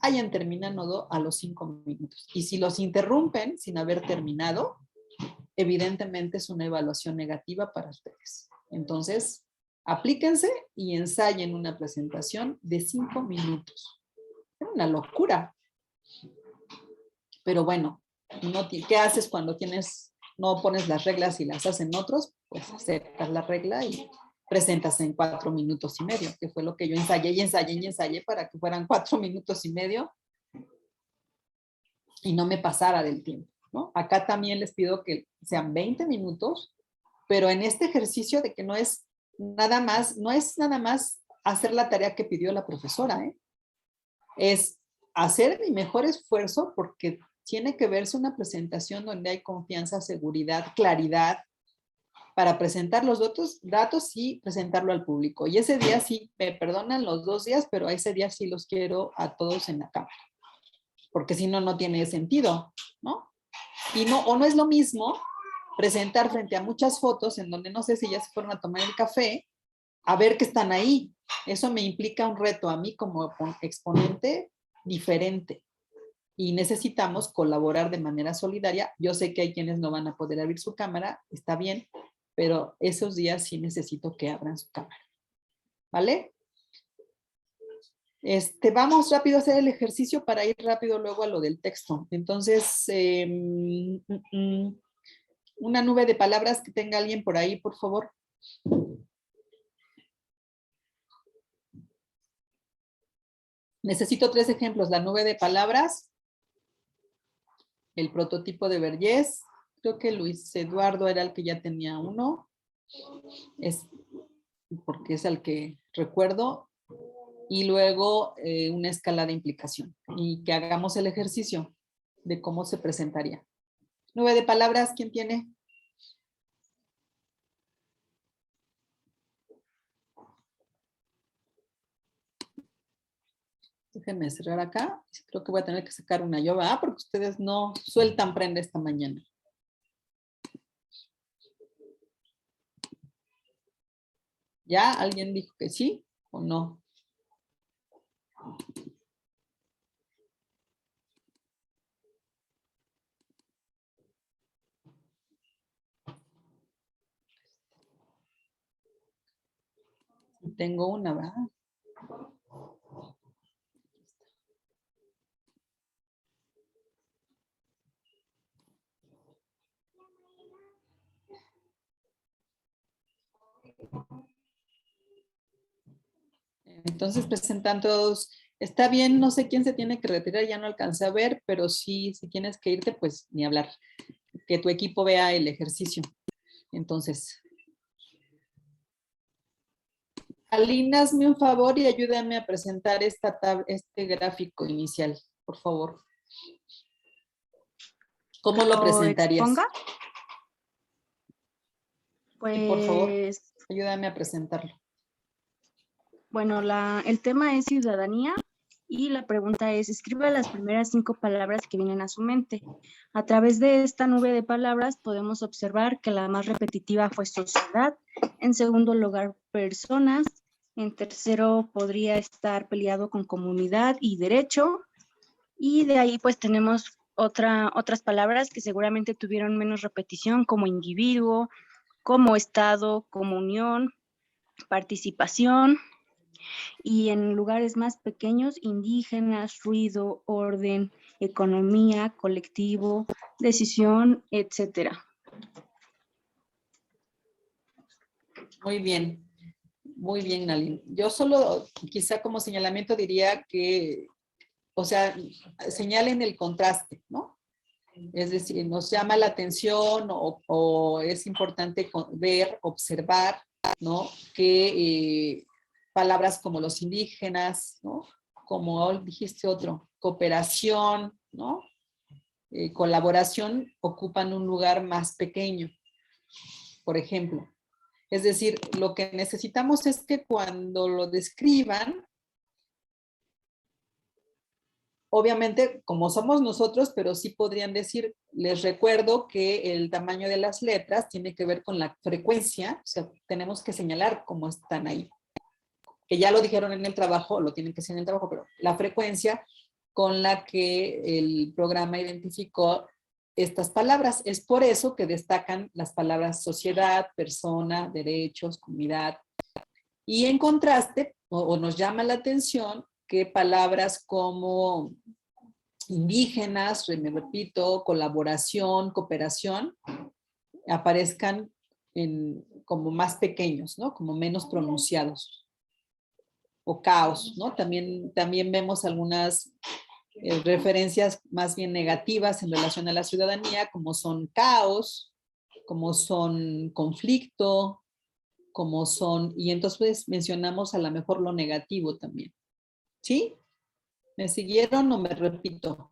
hayan terminado a los 5 minutos. Y si los interrumpen sin haber terminado, evidentemente es una evaluación negativa para ustedes. Entonces, aplíquense y ensayen una presentación de 5 minutos. Es una locura. Pero bueno, ¿qué haces cuando no pones las reglas y las hacen otros? Pues aceptas la regla y presentas en 4 minutos y medio, que fue lo que yo ensayé y ensayé y ensayé para que fueran 4 minutos y medio y no me pasara del tiempo, ¿no? Acá también les pido que sean 20 minutos, pero en este ejercicio de que no es nada más hacer la tarea que pidió la profesora, ¿eh? Es hacer mi mejor esfuerzo porque tiene que verse una presentación donde hay confianza, seguridad, claridad, para presentar los datos y presentarlo al público. Y ese día sí, me perdonan los 2 días, pero ese día sí los quiero a todos en la cámara. Porque si no, no tiene sentido, ¿no? O no es lo mismo presentar frente a muchas fotos en donde no sé si ya se fueron a tomar el café, a ver que están ahí. Eso me implica un reto a mí como exponente diferente. Y necesitamos colaborar de manera solidaria. Yo sé que hay quienes no van a poder abrir su cámara, está bien, pero esos días sí necesito que abran su cámara. ¿Vale? Vamos rápido a hacer el ejercicio para ir rápido luego a lo del texto. Entonces, una nube de palabras que tenga alguien por ahí, por favor. Necesito 3 ejemplos. La nube de palabras, el prototipo de Vergés. Creo que Luis Eduardo era el que ya tenía uno. Porque es el que recuerdo. Y luego una escala de implicación. Y que hagamos el ejercicio de cómo se presentaría. Nube de palabras, ¿quién tiene? Déjenme cerrar acá. Creo que voy a tener que sacar una yo, ¿verdad? Porque ustedes no sueltan prenda esta mañana. ¿Ya? ¿Alguien dijo que sí o no? Tengo una, ¿verdad? Entonces presentan todos. Está bien, no sé quién se tiene que retirar, ya no alcancé a ver, pero sí, si tienes que irte, pues ni hablar. Que tu equipo vea el ejercicio. Entonces, Alina, hazme un favor y ayúdame a presentar este gráfico inicial, por favor. ¿Cómo lo presentarías? Exponga. Sí, por favor, Pues, ayúdame a presentarlo. bueno, el tema es ciudadanía y la pregunta es, escribe las primeras 5 palabras que vienen a su mente. A través de esta nube de palabras podemos observar que la más repetitiva fue sociedad, en segundo lugar personas, en tercero podría estar peleado con comunidad y derecho, y de ahí pues tenemos otras palabras que seguramente tuvieron menos repetición, como individuo, como estado, como unión, participación, y en lugares más pequeños, indígenas, ruido, orden, economía, colectivo, decisión, etcétera. Muy bien, Alina. Yo solo quizá como señalamiento diría que, o sea, señalen el contraste, ¿no? Es decir, nos llama la atención o es importante ver, observar, ¿no? Que palabras como los indígenas, ¿no? Como dijiste otro, cooperación, ¿no? Colaboración ocupan un lugar más pequeño, por ejemplo. Es decir, lo que necesitamos es que cuando lo describan, obviamente, como somos nosotros, pero sí podrían decir, les recuerdo que el tamaño de las letras tiene que ver con la frecuencia, o sea, tenemos que señalar cómo están ahí. Que ya lo dijeron en el trabajo, lo tienen que hacer en el trabajo, pero la frecuencia con la que el programa identificó estas palabras. Es por eso que destacan las palabras sociedad, persona, derechos, comunidad. Y en contraste, o nos llama la atención que palabras como indígenas, me repito, colaboración, cooperación, aparezcan como más pequeños, ¿no? Como menos pronunciados. O caos, ¿no? También vemos algunas referencias más bien negativas en relación a la ciudadanía, como son caos, como son conflicto, como son, y entonces pues, mencionamos a lo mejor lo negativo también. ¿Sí? ¿Me siguieron o me repito?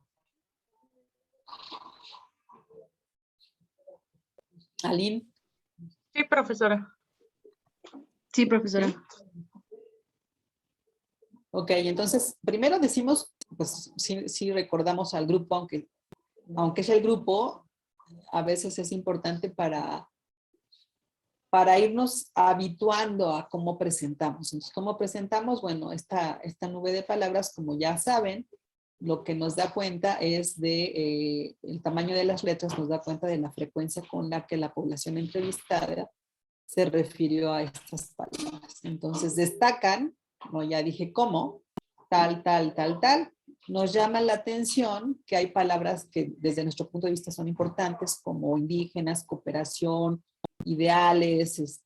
Aline. Sí, profesora. Sí, profesora. ¿Sí? Ok, entonces, primero decimos, pues sí recordamos al grupo, aunque es el grupo, a veces es importante para irnos habituando a cómo presentamos. Entonces, ¿cómo presentamos? Bueno, esta nube de palabras, como ya saben, lo que nos da cuenta es de el tamaño de las letras, nos da cuenta de la frecuencia con la que la población entrevistada se refirió a estas palabras. Entonces, destacan, como ya dije, cómo, tal. Nos llama la atención que hay palabras que desde nuestro punto de vista son importantes, como indígenas, cooperación, ideales,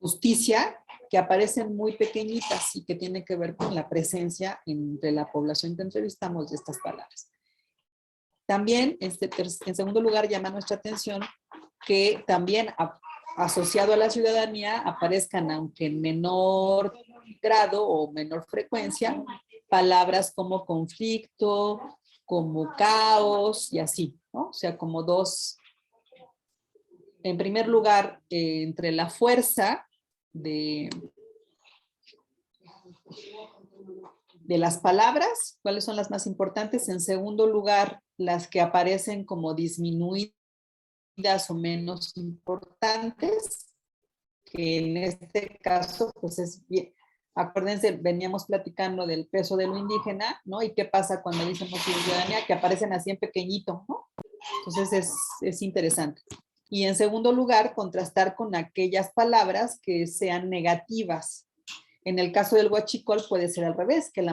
justicia, que aparecen muy pequeñitas y que tienen que ver con la presencia entre la población que entrevistamos de estas palabras. También, en segundo lugar, llama nuestra atención que también asociado a la ciudadanía aparezcan, aunque en menor grado o menor frecuencia, palabras como conflicto, como caos y así, ¿no? O sea, como dos. En primer lugar, entre la fuerza de las palabras, ¿cuáles son las más importantes? En segundo lugar, las que aparecen como disminuidas o menos importantes, que en este caso, pues es bien. Acuérdense, veníamos platicando del peso de lo indígena, ¿no? Y qué pasa cuando decimos ciudadanía, que aparecen así en pequeñito, ¿no? Entonces es interesante. Y en segundo lugar, contrastar con aquellas palabras que sean negativas. En el caso del huachicol puede ser al revés, que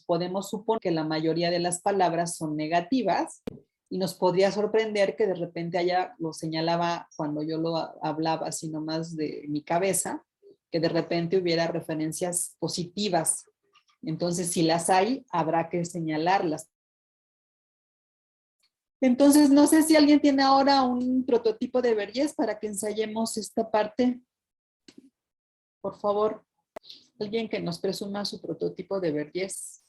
podemos suponer que la mayoría de las palabras son negativas y nos podría sorprender que de repente lo señalaba cuando yo lo hablaba así nomás de mi cabeza, que de repente hubiera referencias positivas. Entonces, si las hay, habrá que señalarlas. Entonces, no sé si alguien tiene ahora un prototipo de Vergés para que ensayemos esta parte. Por favor, alguien que nos presuma su prototipo de Vergés.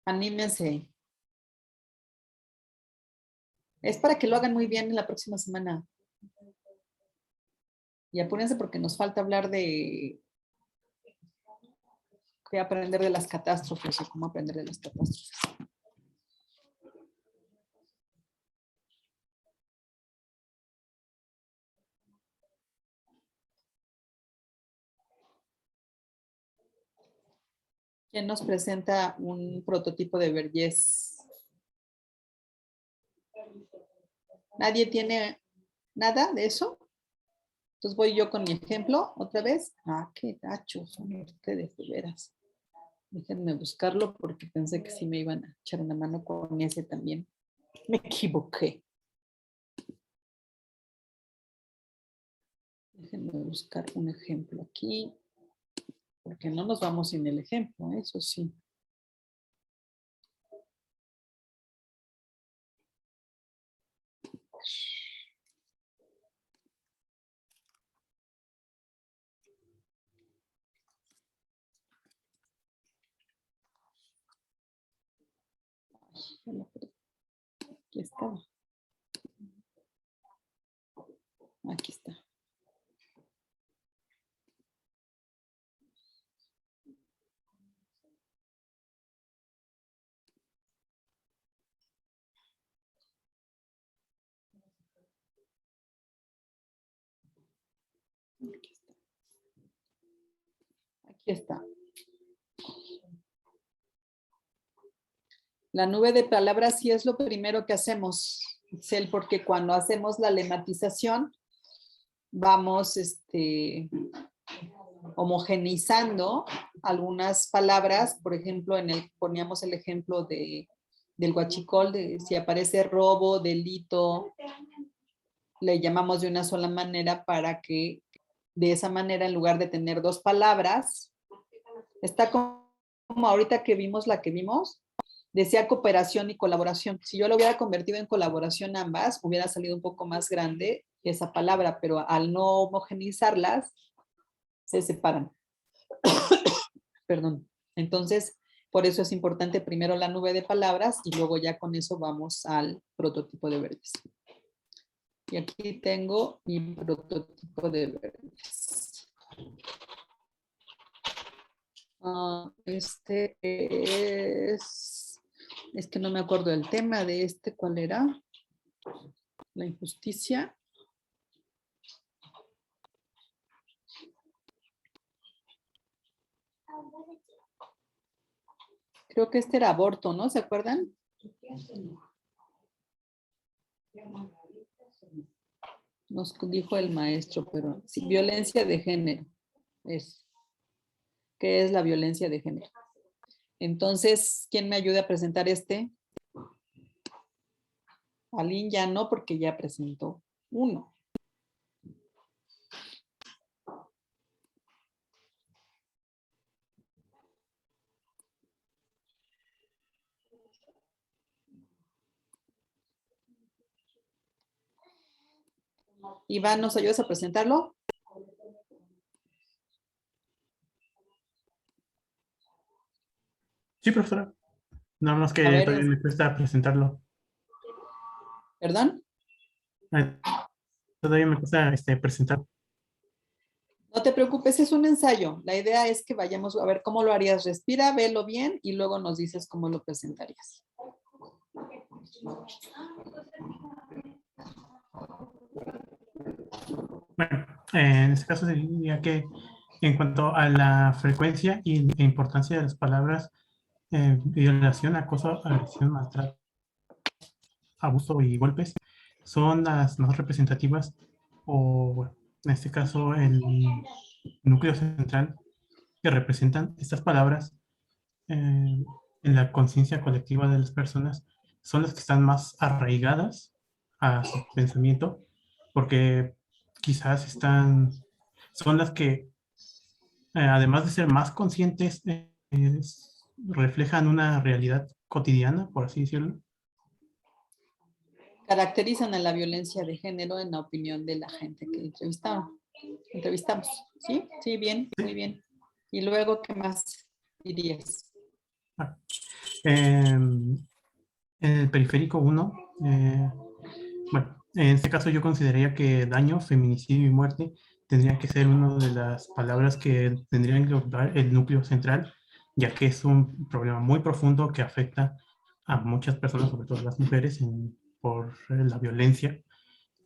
Anímense. Es para que lo hagan muy bien en la próxima semana. Y apúrense porque nos falta hablar de qué aprender de las catástrofes o cómo aprender de las catástrofes. ¿Quién nos presenta un prototipo de Vergés? ¿Nadie tiene nada de eso? Entonces voy yo con mi ejemplo otra vez. Ah, qué gachos son ustedes, de veras. Déjenme buscarlo porque pensé que sí me iban a echar una mano con ese también. Me equivoqué. Déjenme buscar un ejemplo aquí. Porque no nos vamos sin el ejemplo, eso sí. Ay, ya la perdí. Aquí estaba. Aquí está. Aquí está. La nube de palabras sí es lo primero que hacemos, Excel, porque cuando hacemos la lematización vamos homogeneizando algunas palabras. Por ejemplo, poníamos el ejemplo del huachicol, si aparece robo, delito, le llamamos de una sola manera para que de esa manera, en lugar de tener dos palabras, está como ahorita que vimos la que vimos, decía cooperación y colaboración. Si yo lo hubiera convertido en colaboración ambas, hubiera salido un poco más grande esa palabra, pero al no homogeneizarlas, se separan. Perdón. Entonces, por eso es importante primero la nube de palabras y luego ya con eso vamos al prototipo de Vergés. Y aquí tengo mi prototipo de Vergés. Este es que no me acuerdo del tema de este, ¿cuál era? La injusticia. Creo que este era aborto, ¿no? ¿Se acuerdan? Nos dijo el maestro, pero sí, violencia de género. ¿Qué es la violencia de género? Entonces, ¿quién me ayuda a presentar este? Aline ya no, porque ya presentó uno. Iván, ¿nos ayudas a presentarlo? Sí, profesora. Nada más que A ver, todavía me cuesta presentarlo. ¿Perdón? Todavía me cuesta presentar. No te preocupes, es un ensayo. La idea es que vayamos a ver cómo lo harías. Respira, velo bien y luego nos dices cómo lo presentarías. Bueno, en este caso diría que en cuanto a la frecuencia y la importancia de las palabras violación, acoso, agresión, maltrato, abuso y golpes son las más representativas o en este caso el núcleo central que representan estas palabras en la conciencia colectiva de las personas son las que están más arraigadas a su pensamiento porque quizás son las que además de ser más conscientes reflejan una realidad cotidiana, por así decirlo. caracterizan a la violencia de género en la opinión de la gente que entrevistamos. ¿Sí? Sí, bien, muy bien. Y luego, ¿qué más dirías? En el periférico 1, bueno, en este caso yo consideraría que daño, feminicidio y muerte tendría que ser una de las palabras que tendrían que ocupar el núcleo central, ya que es un problema muy profundo que afecta a muchas personas, sobre todo las mujeres, por la violencia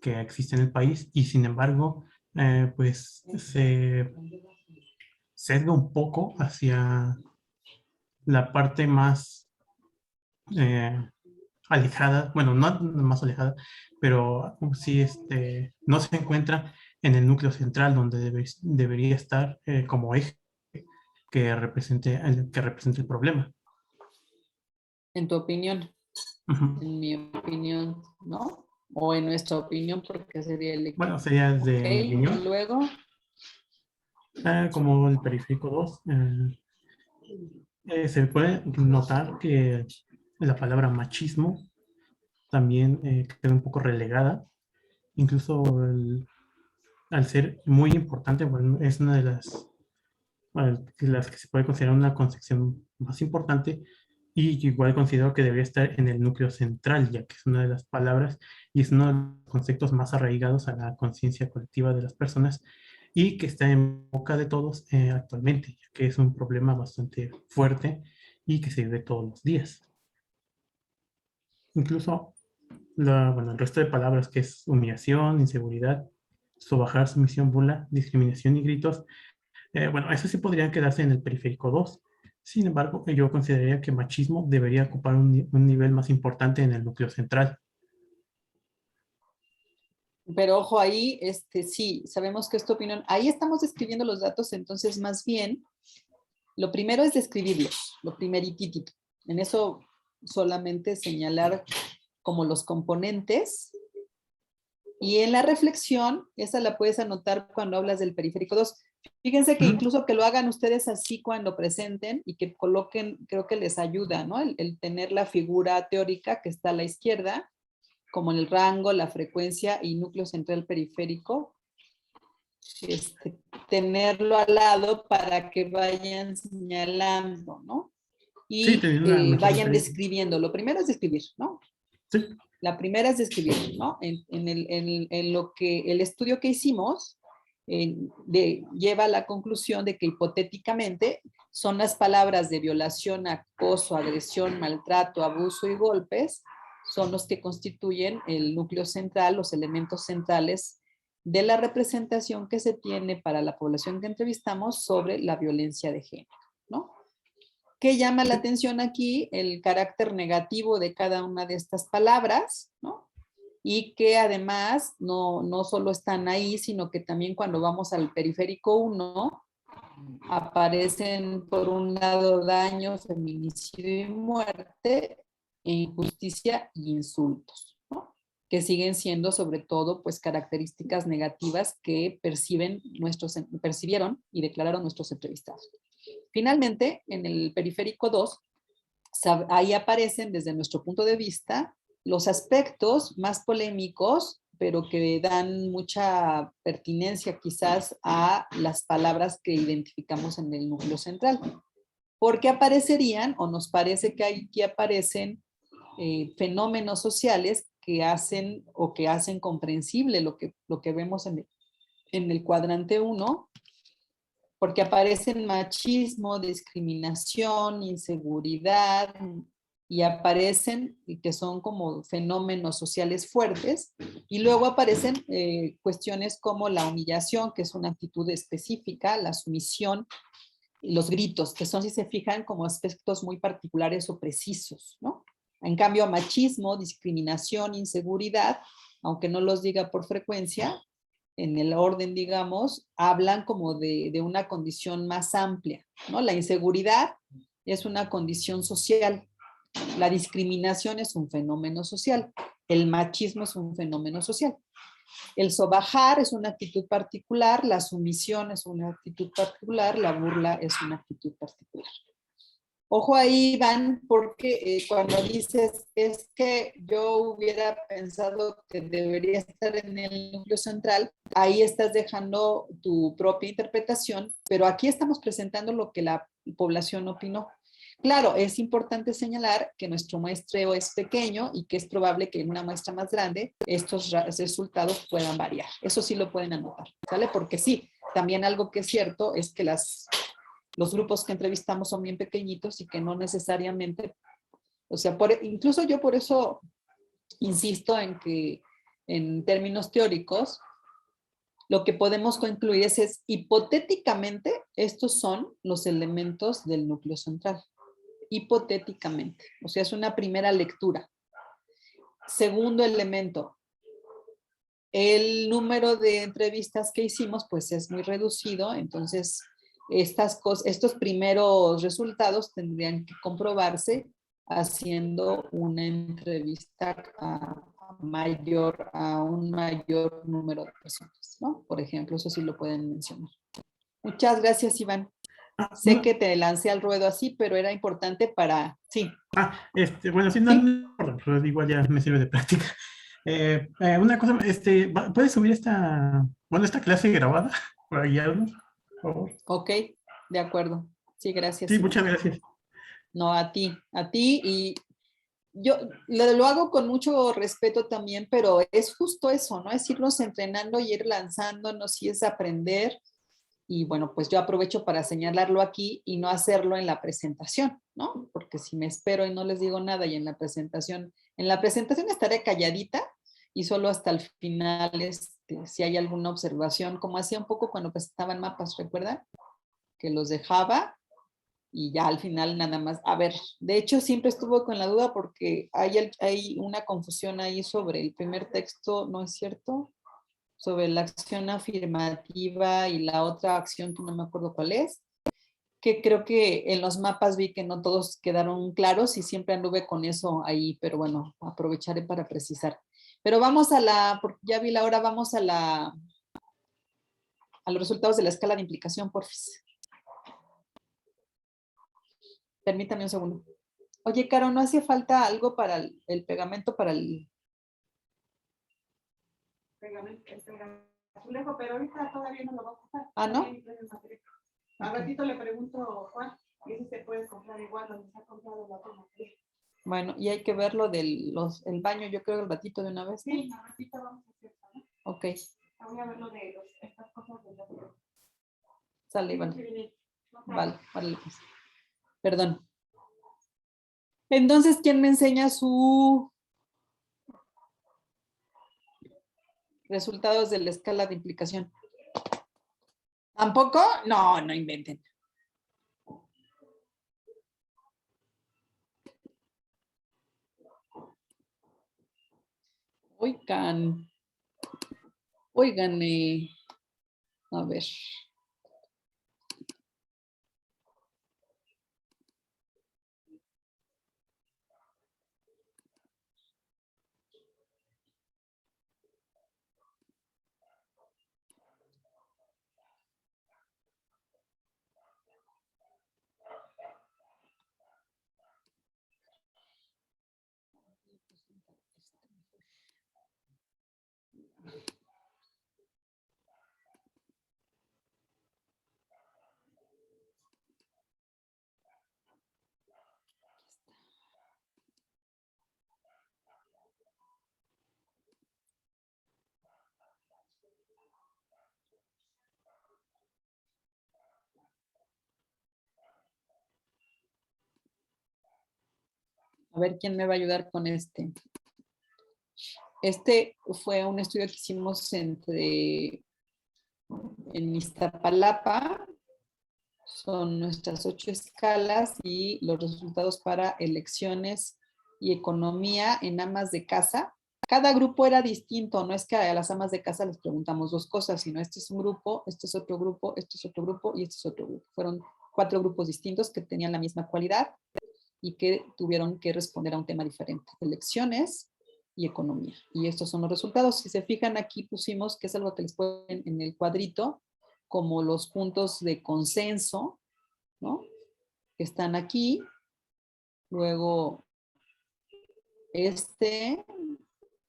que existe en el país, y sin embargo, pues se sesga un poco hacia la parte más eh, alejada, bueno, no más alejada, pero sí no se encuentra en el núcleo central donde debería estar como eje que represente el problema. En tu opinión, Ujú. en mi opinión, ¿no? O en nuestra opinión, porque sería el equipo. Bueno, sería Ok, de mi y opinión, luego, como el periférico 2, se puede notar que la palabra machismo también queda un poco relegada, incluso al ser muy importante, bueno, es una de las que se puede considerar una concepción más importante, y igual considero que debería estar en el núcleo central, ya que es una de las palabras y es uno de los conceptos más arraigados a la conciencia colectiva de las personas y que está en boca de todos actualmente, ya que es un problema bastante fuerte y que se vive todos los días. Incluso bueno, el resto de palabras que es humillación, inseguridad, sobajar, sumisión, burla, discriminación y gritos, bueno, eso sí podrían quedarse en el periférico 2. Sin embargo, yo consideraría que machismo debería ocupar un nivel más importante en el núcleo central. pero ojo ahí, sí, sabemos que es tu opinión. Ahí estamos describiendo los datos, entonces más bien, lo primero es describirlos, lo primeritito. En eso solamente señalar como los componentes. Y en la reflexión, esa la puedes anotar cuando hablas del periférico 2. Fíjense que incluso que lo hagan ustedes así cuando presenten y que coloquen, creo que les ayuda, ¿no? El tener la figura teórica que está a la izquierda, como en el rango, la frecuencia y núcleo central periférico, tenerlo al lado para que vayan señalando, ¿no? Sí, Y teniendo una mejor vayan referencia. describiendo. Lo primero es describir, ¿no? Sí. La primera es describir, ¿no? En lo que el estudio que hicimos lleva a la conclusión de que hipotéticamente son las palabras de violación, acoso, agresión, maltrato, abuso y golpes, son los que constituyen el núcleo central, los elementos centrales de la representación que se tiene para la población que entrevistamos sobre la violencia de género, ¿no? ¿Qué llama la atención aquí? El carácter negativo de cada una de estas palabras, ¿no? Y que además no solo están ahí, sino que también cuando vamos al periférico 1, aparecen por un lado daño, feminicidio y muerte, injusticia y insultos, ¿no? Que siguen siendo sobre todo pues características negativas que percibieron y declararon nuestros entrevistados. Finalmente, en el periférico 2, ahí aparecen desde nuestro punto de vista los aspectos más polémicos, pero que dan mucha pertinencia quizás a las palabras que identificamos en el núcleo central. Porque aparecerían, o nos parece que aquí aparecen fenómenos sociales que hacen o que hacen comprensible lo que vemos en el cuadrante 1, porque aparecen machismo, discriminación, inseguridad, y aparecen que son como fenómenos sociales fuertes, y luego aparecen cuestiones como la humillación, que es una actitud específica, la sumisión, y los gritos, que son, si se fijan, como aspectos muy particulares o precisos, ¿no? En cambio, machismo, discriminación, inseguridad, aunque no los diga por frecuencia, en el orden, digamos, hablan como de una condición más amplia, ¿no? La inseguridad es una condición social, la discriminación es un fenómeno social, el machismo es un fenómeno social. El sobajar es una actitud particular, la sumisión es una actitud particular, la burla es una actitud particular. Ojo ahí, Iván, porque cuando dices es que yo hubiera pensado que debería estar en el núcleo central, ahí estás dejando tu propia interpretación, pero aquí estamos presentando lo que la población opinó. Claro, es importante señalar que nuestro muestreo es pequeño y que es probable que en una muestra más grande estos resultados puedan variar. Eso sí lo pueden anotar, ¿sale? Porque sí, también algo que es cierto es que los grupos que entrevistamos son bien pequeñitos y que no necesariamente, o sea, incluso yo por eso insisto en que en términos teóricos, lo que podemos concluir es hipotéticamente, estos son los elementos del núcleo central. Hipotéticamente, o sea, es una primera lectura. Segundo elemento, el número de entrevistas que hicimos pues es muy reducido, entonces estos primeros resultados tendrían que comprobarse haciendo una entrevista a un mayor número de personas, ¿no? Por ejemplo, eso sí lo pueden mencionar. Muchas gracias, Iván. Sé que te lancé al ruedo así, pero era importante para... Sí. Bueno, sí, no, pero igual ya me sirve de práctica. Una cosa, ¿puedes subir esta clase grabada? Para guiarnos, por favor. Ok, de acuerdo. Sí, gracias. Sí, Iván. muchas gracias. No, a ti, y yo lo hago con mucho respeto también, pero es justo eso, ¿no? Es irnos entrenando y ir lanzándonos y es aprender. Y bueno, pues yo aprovecho para señalarlo aquí y no hacerlo en la presentación, ¿no? Porque si me espero y no les digo nada y en la presentación estaré calladita y solo hasta el final, si hay alguna observación, como hacía un poco cuando presentaban mapas, ¿recuerdan? Que los dejaba y ya al final nada más. A ver, de hecho siempre estuve con la duda porque hay una confusión ahí sobre el primer texto, ¿no es cierto? Sobre la acción afirmativa y la otra acción que no me acuerdo cuál es, que creo que en los mapas vi que no todos quedaron claros y siempre anduve con eso ahí, pero bueno, aprovecharé para precisar. Pero vamos porque ya vi la hora, vamos a los resultados de la escala de implicación, porfis. Permítame un segundo. Oye, Caro, ¿no hace falta algo para el pegamento para el... Azulejo, pero ahorita todavía no lo va a pasar. Ah, ¿no? A ratito le pregunto a Juan, y ese se puede comprar igual donde se ha comprado la otra materia. Bueno, y hay que ver lo del el baño, yo creo, el ratito de una vez, ¿no? Sí, a ratito vamos a hacer eso, ¿no? Ok. Voy a ver lo de estas cosas de la... Sale, vale. Vale, vale. Pues. Perdón. Entonces, ¿quién me enseña su resultados de la escala de implicación? ¿Tampoco? No, no inventen. Oigan, a ver. A ver quién me va a ayudar con este. Este fue un estudio que hicimos en Iztapalapa. Son nuestras 8 escalas y los resultados para elecciones y economía en amas de casa. Cada grupo era distinto, no es que a las amas de casa les preguntamos 2 cosas, sino este es un grupo, este es otro grupo, este es otro grupo y este es otro grupo. Fueron 4 grupos distintos que tenían la misma cualidad y que tuvieron que responder a un tema diferente, elecciones y economía. Y estos son los resultados. Si se fijan aquí pusimos, que es algo que les ponen en el cuadrito, como los puntos de consenso, ¿no? Que están aquí, Luego,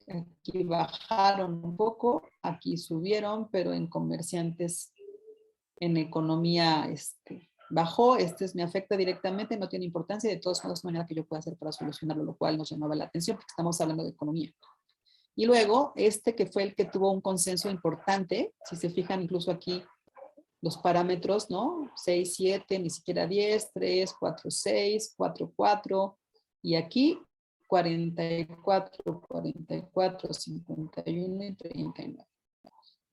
aquí bajaron un poco, aquí subieron, pero en comerciantes, en economía, bajó. Me afecta directamente, no tiene importancia, y de todas formas, manera que yo pueda hacer para solucionarlo, lo cual nos llamaba la atención porque estamos hablando de economía. Y luego, que fue el que tuvo un consenso importante, si se fijan incluso aquí, los parámetros, ¿no? 6, 7, ni siquiera 10, 3, 4, 6, 4, 4, y aquí 44, 44, 51 y 39.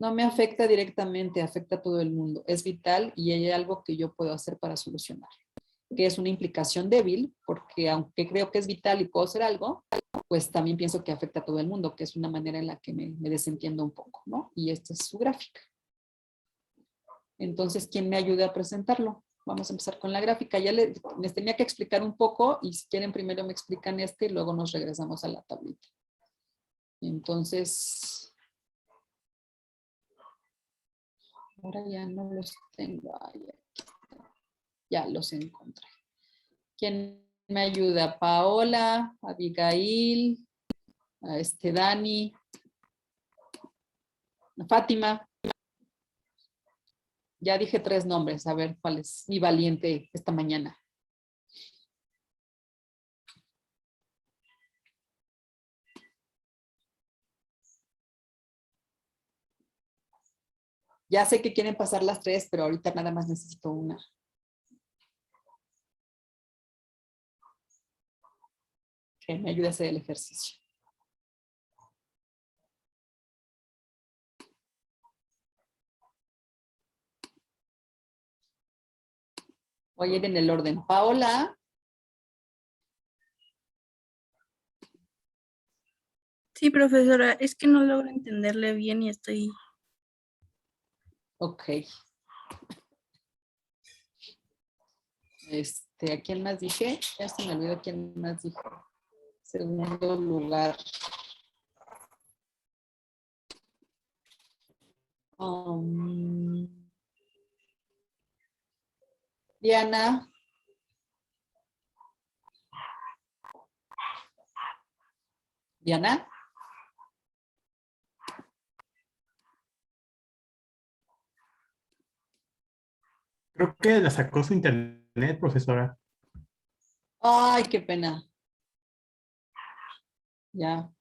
No me afecta directamente, afecta a todo el mundo. Es vital y hay algo que yo puedo hacer para solucionar, que es una implicación débil, porque aunque creo que es vital y puedo hacer algo, pues también pienso que afecta a todo el mundo, que es una manera en la que me desentiendo un poco, ¿no? Y esta es su gráfica. Entonces, ¿quién me ayuda a presentarlo? Vamos a empezar con la gráfica. Ya les tenía que explicar un poco y si quieren primero me explican y luego nos regresamos a la tablita. Entonces, ahora ya no los tengo. Ya los encontré. ¿Quién me ayuda? Paola, Abigail, Dani, Fátima. Ya dije 3 nombres, a ver cuál es mi valiente esta mañana. Ya sé que quieren pasar las 3, pero ahorita nada más necesito una. Que me ayude a hacer el ejercicio. Voy a ir en el orden. Paola. Sí, profesora, es que no logro entenderle bien y estoy... Ok. ¿A quién más dije? Ya se me olvidó quién más dije. Segundo lugar. Diana. Diana. Creo que la sacó su internet, profesora. Ay, qué pena. Ya.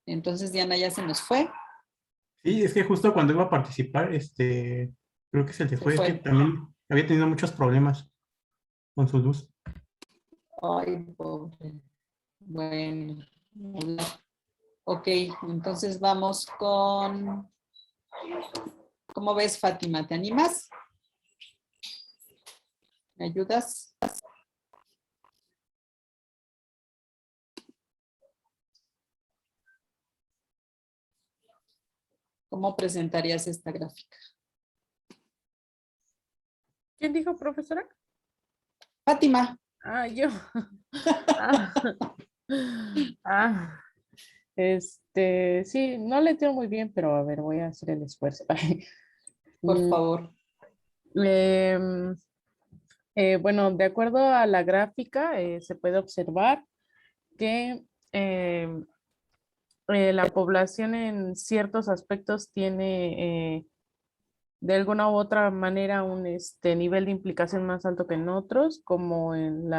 Entonces Diana ya se nos fue. Sí, es que justo cuando iba a participar, creo que se le fue, es que fue. también había tenido muchos problemas con su luz. Ay, pobre. Bueno. Ok, entonces vamos con... ¿Cómo ves, Fátima? ¿Te animas? ¿Me ayudas? ¿Cómo presentarías esta gráfica? ¿Quién dijo, profesora? Fátima. Ah, yo. Ah, ah, sí, no le tengo muy bien, pero a ver, voy a hacer el esfuerzo. Por Mm, favor. em, bueno, de acuerdo a la gráfica, se puede observar que la población en ciertos aspectos tiene de alguna u otra manera un nivel de implicación más alto que en otros, como en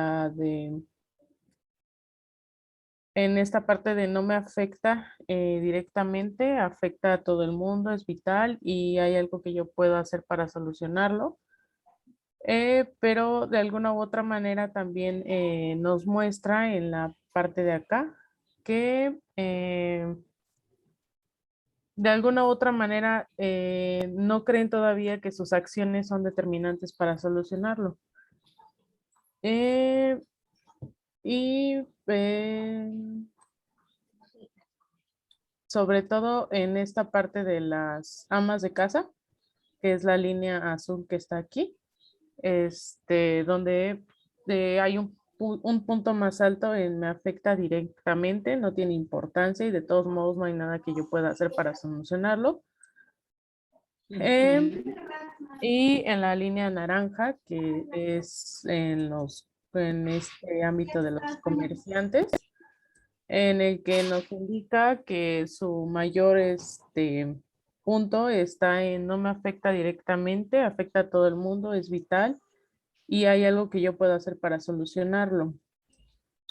esta parte de no me afecta directamente, afecta a todo el mundo, es vital y hay algo que yo puedo hacer para solucionarlo. Pero de alguna u otra manera también nos muestra en la parte de acá que de alguna u otra manera no creen todavía que sus acciones son determinantes para solucionarlo. Eh, y sobre todo en esta parte de las amas de casa, que es la línea azul que está aquí, donde hay un punto más alto en me afecta directamente, no tiene importancia y de todos modos no hay nada que yo pueda hacer para solucionarlo. Y en la línea naranja, que es en los en este ámbito de los comerciantes, en el que nos indica que su mayor punto está en no me afecta directamente, afecta a todo el mundo, es vital y hay algo que yo puedo hacer para solucionarlo.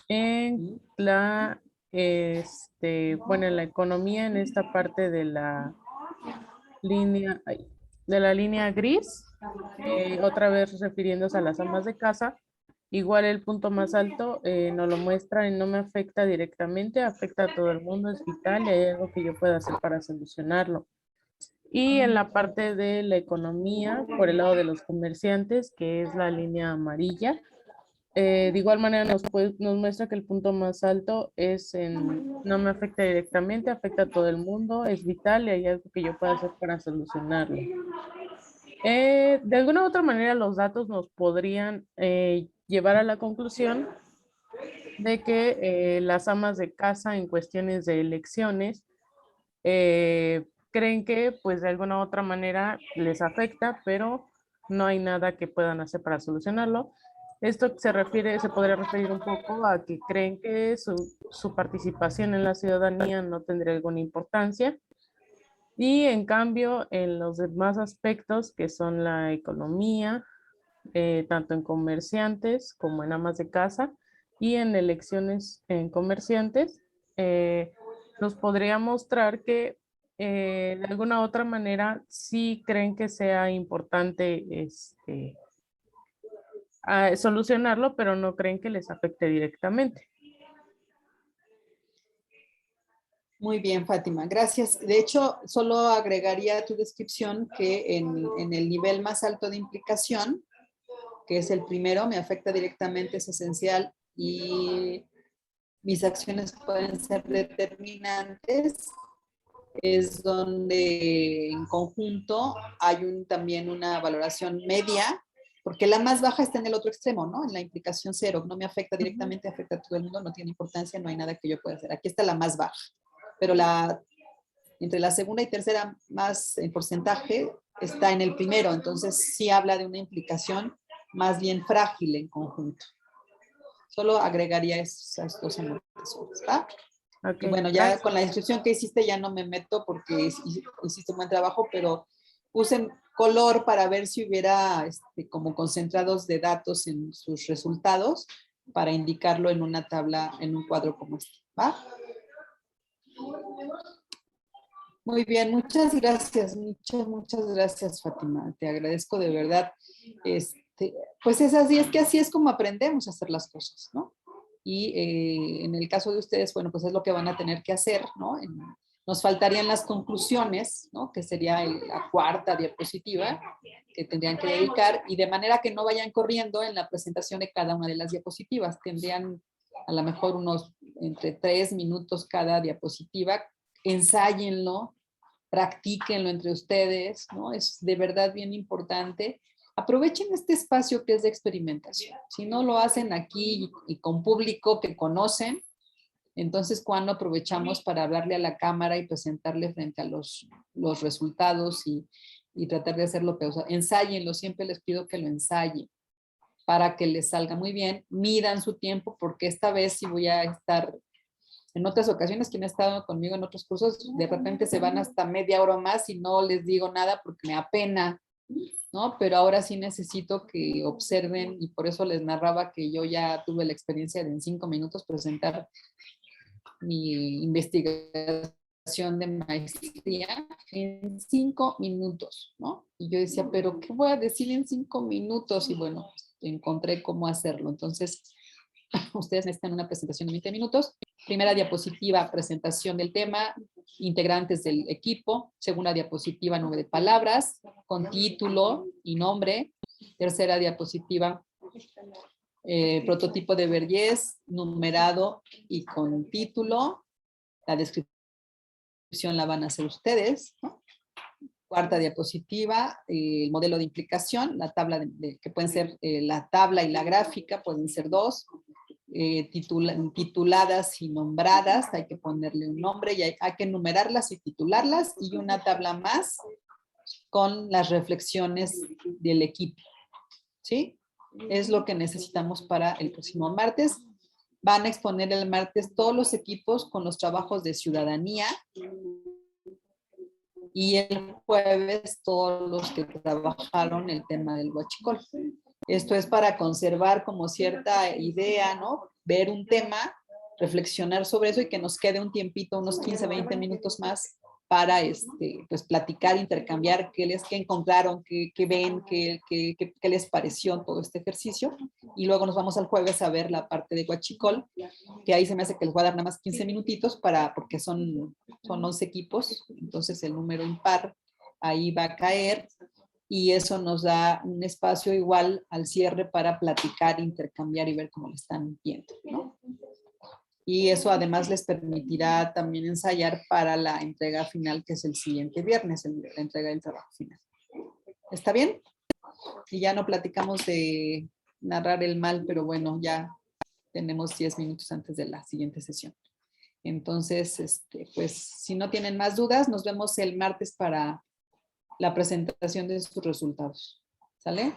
En la, bueno, en la economía, en esta parte de la línea, de la línea gris, otra vez refiriéndose a las amas de casa, igual el punto más alto nos lo muestra en no me afecta directamente, afecta a todo el mundo, es vital y hay algo que yo pueda hacer para solucionarlo. Y en la parte de la economía, por el lado de los comerciantes, que es la línea amarilla, de igual manera nos muestra que el punto más alto es en no me afecta directamente, afecta a todo el mundo, es vital y hay algo que yo pueda hacer para solucionarlo. De alguna u otra manera los datos nos podrían llevar a la conclusión de que las amas de casa en cuestiones de elecciones creen que pues de alguna u otra manera les afecta, pero no hay nada que puedan hacer para solucionarlo. Esto se podría referir un poco a que creen que su participación en la ciudadanía no tendría alguna importancia. Y en cambio, en los demás aspectos que son la economía, tanto en comerciantes como en amas de casa y en elecciones en comerciantes, nos podría mostrar que de alguna otra manera sí creen que sea importante solucionarlo, pero no creen que les afecte directamente. Muy bien, Fátima, gracias. De hecho, solo agregaría a tu descripción que en el nivel más alto de implicación, que es el primero, me afecta directamente, es esencial y mis acciones pueden ser determinantes, es donde en conjunto hay también una valoración media, porque la más baja está en el otro extremo, ¿no? En la implicación cero, no me afecta directamente, afecta a todo el mundo, no tiene importancia, no hay nada que yo pueda hacer. Aquí está la más baja, pero entre la segunda y tercera más en porcentaje está en el primero, entonces sí habla de una implicación más bien frágil en conjunto. Solo agregaría esas dos anotaciones, ¿va? Okay, y bueno, ya gracias. Con la descripción que hiciste ya no me meto porque hiciste un buen trabajo, pero usen color para ver si hubiera como concentrados de datos en sus resultados para indicarlo en una tabla, en un cuadro como este, ¿va? Muy bien, muchas gracias, muchas gracias, Fátima. Te agradezco de verdad. Pues es que así es como aprendemos a hacer las cosas, ¿no? Y en el caso de ustedes, bueno, pues es lo que van a tener que hacer, ¿no? Nos faltarían las conclusiones, ¿no? Que sería la cuarta diapositiva que tendrían que dedicar, y de manera que no vayan corriendo en la presentación de cada una de las diapositivas. Tendrían a lo mejor unos entre 3 minutos cada diapositiva. Ensállenlo, practíquenlo entre ustedes, ¿no? Es de verdad bien importante. Aprovechen este espacio que es de experimentación. Si no lo hacen aquí y con público que conocen, entonces ¿cuándo aprovechamos para hablarle a la cámara y presentarle frente a los resultados y tratar de hacerlo peor? Ensállenlo, siempre les pido que lo ensayen para que les salga muy bien. Midan su tiempo, porque esta vez sí voy a estar. En otras ocasiones, quien ha estado conmigo en otros cursos, de repente se van hasta media hora o más y no les digo nada porque me apena, ¿no? Pero ahora sí necesito que observen, y por eso les narraba que yo ya tuve la experiencia de en 5 minutos presentar mi investigación de maestría en 5 minutos, ¿no? Y yo decía, pero ¿qué voy a decir en 5 minutos? Y bueno, encontré cómo hacerlo. Entonces, ustedes necesitan una presentación de 20 minutos. Primera diapositiva, presentación del tema, integrantes del equipo. Segunda diapositiva, 9 de palabras, con título y nombre. Tercera diapositiva, prototipo de Vergés, numerado y con título. La descripción la van a hacer ustedes, ¿no? Cuarta diapositiva, el modelo de implicación, la tabla que pueden ser la tabla y la gráfica, pueden ser 2. Tituladas y nombradas, hay que ponerle un nombre y hay que numerarlas y titularlas, y una tabla más con las reflexiones del equipo, ¿sí? Es lo que necesitamos para el próximo martes. Van a exponer el martes todos los equipos con los trabajos de ciudadanía y el jueves todos los que trabajaron el tema del huachicol. Esto es para conservar como cierta idea, ¿no? Ver un tema, reflexionar sobre eso y que nos quede un tiempito, unos 15, 20 minutos más para pues platicar, intercambiar qué encontraron, qué ven, qué les pareció todo este ejercicio. Y luego nos vamos al jueves a ver la parte de huachicol, que ahí se me hace que les voy a dar nada más 15 minutitos porque son 11 equipos, entonces el número impar ahí va a caer y eso nos da un espacio igual al cierre para platicar, intercambiar y ver cómo lo están viendo, ¿no? Y eso además les permitirá también ensayar para la entrega final, que es el siguiente viernes, la entrega del trabajo final. ¿Está bien? Y ya no platicamos de narrar el mal, pero bueno, ya tenemos 10 minutos antes de la siguiente sesión. Entonces, pues si no tienen más dudas, nos vemos el martes para la presentación de sus resultados. ¿Sale?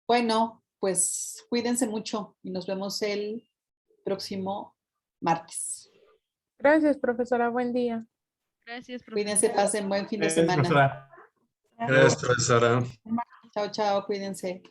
Bueno, pues cuídense mucho y nos vemos el próximo martes. Gracias, profesora. Buen día. Gracias, profesora. Cuídense, pasen buen fin de Gracias, semana. profesora. Gracias, profesora. Chao, chao, cuídense.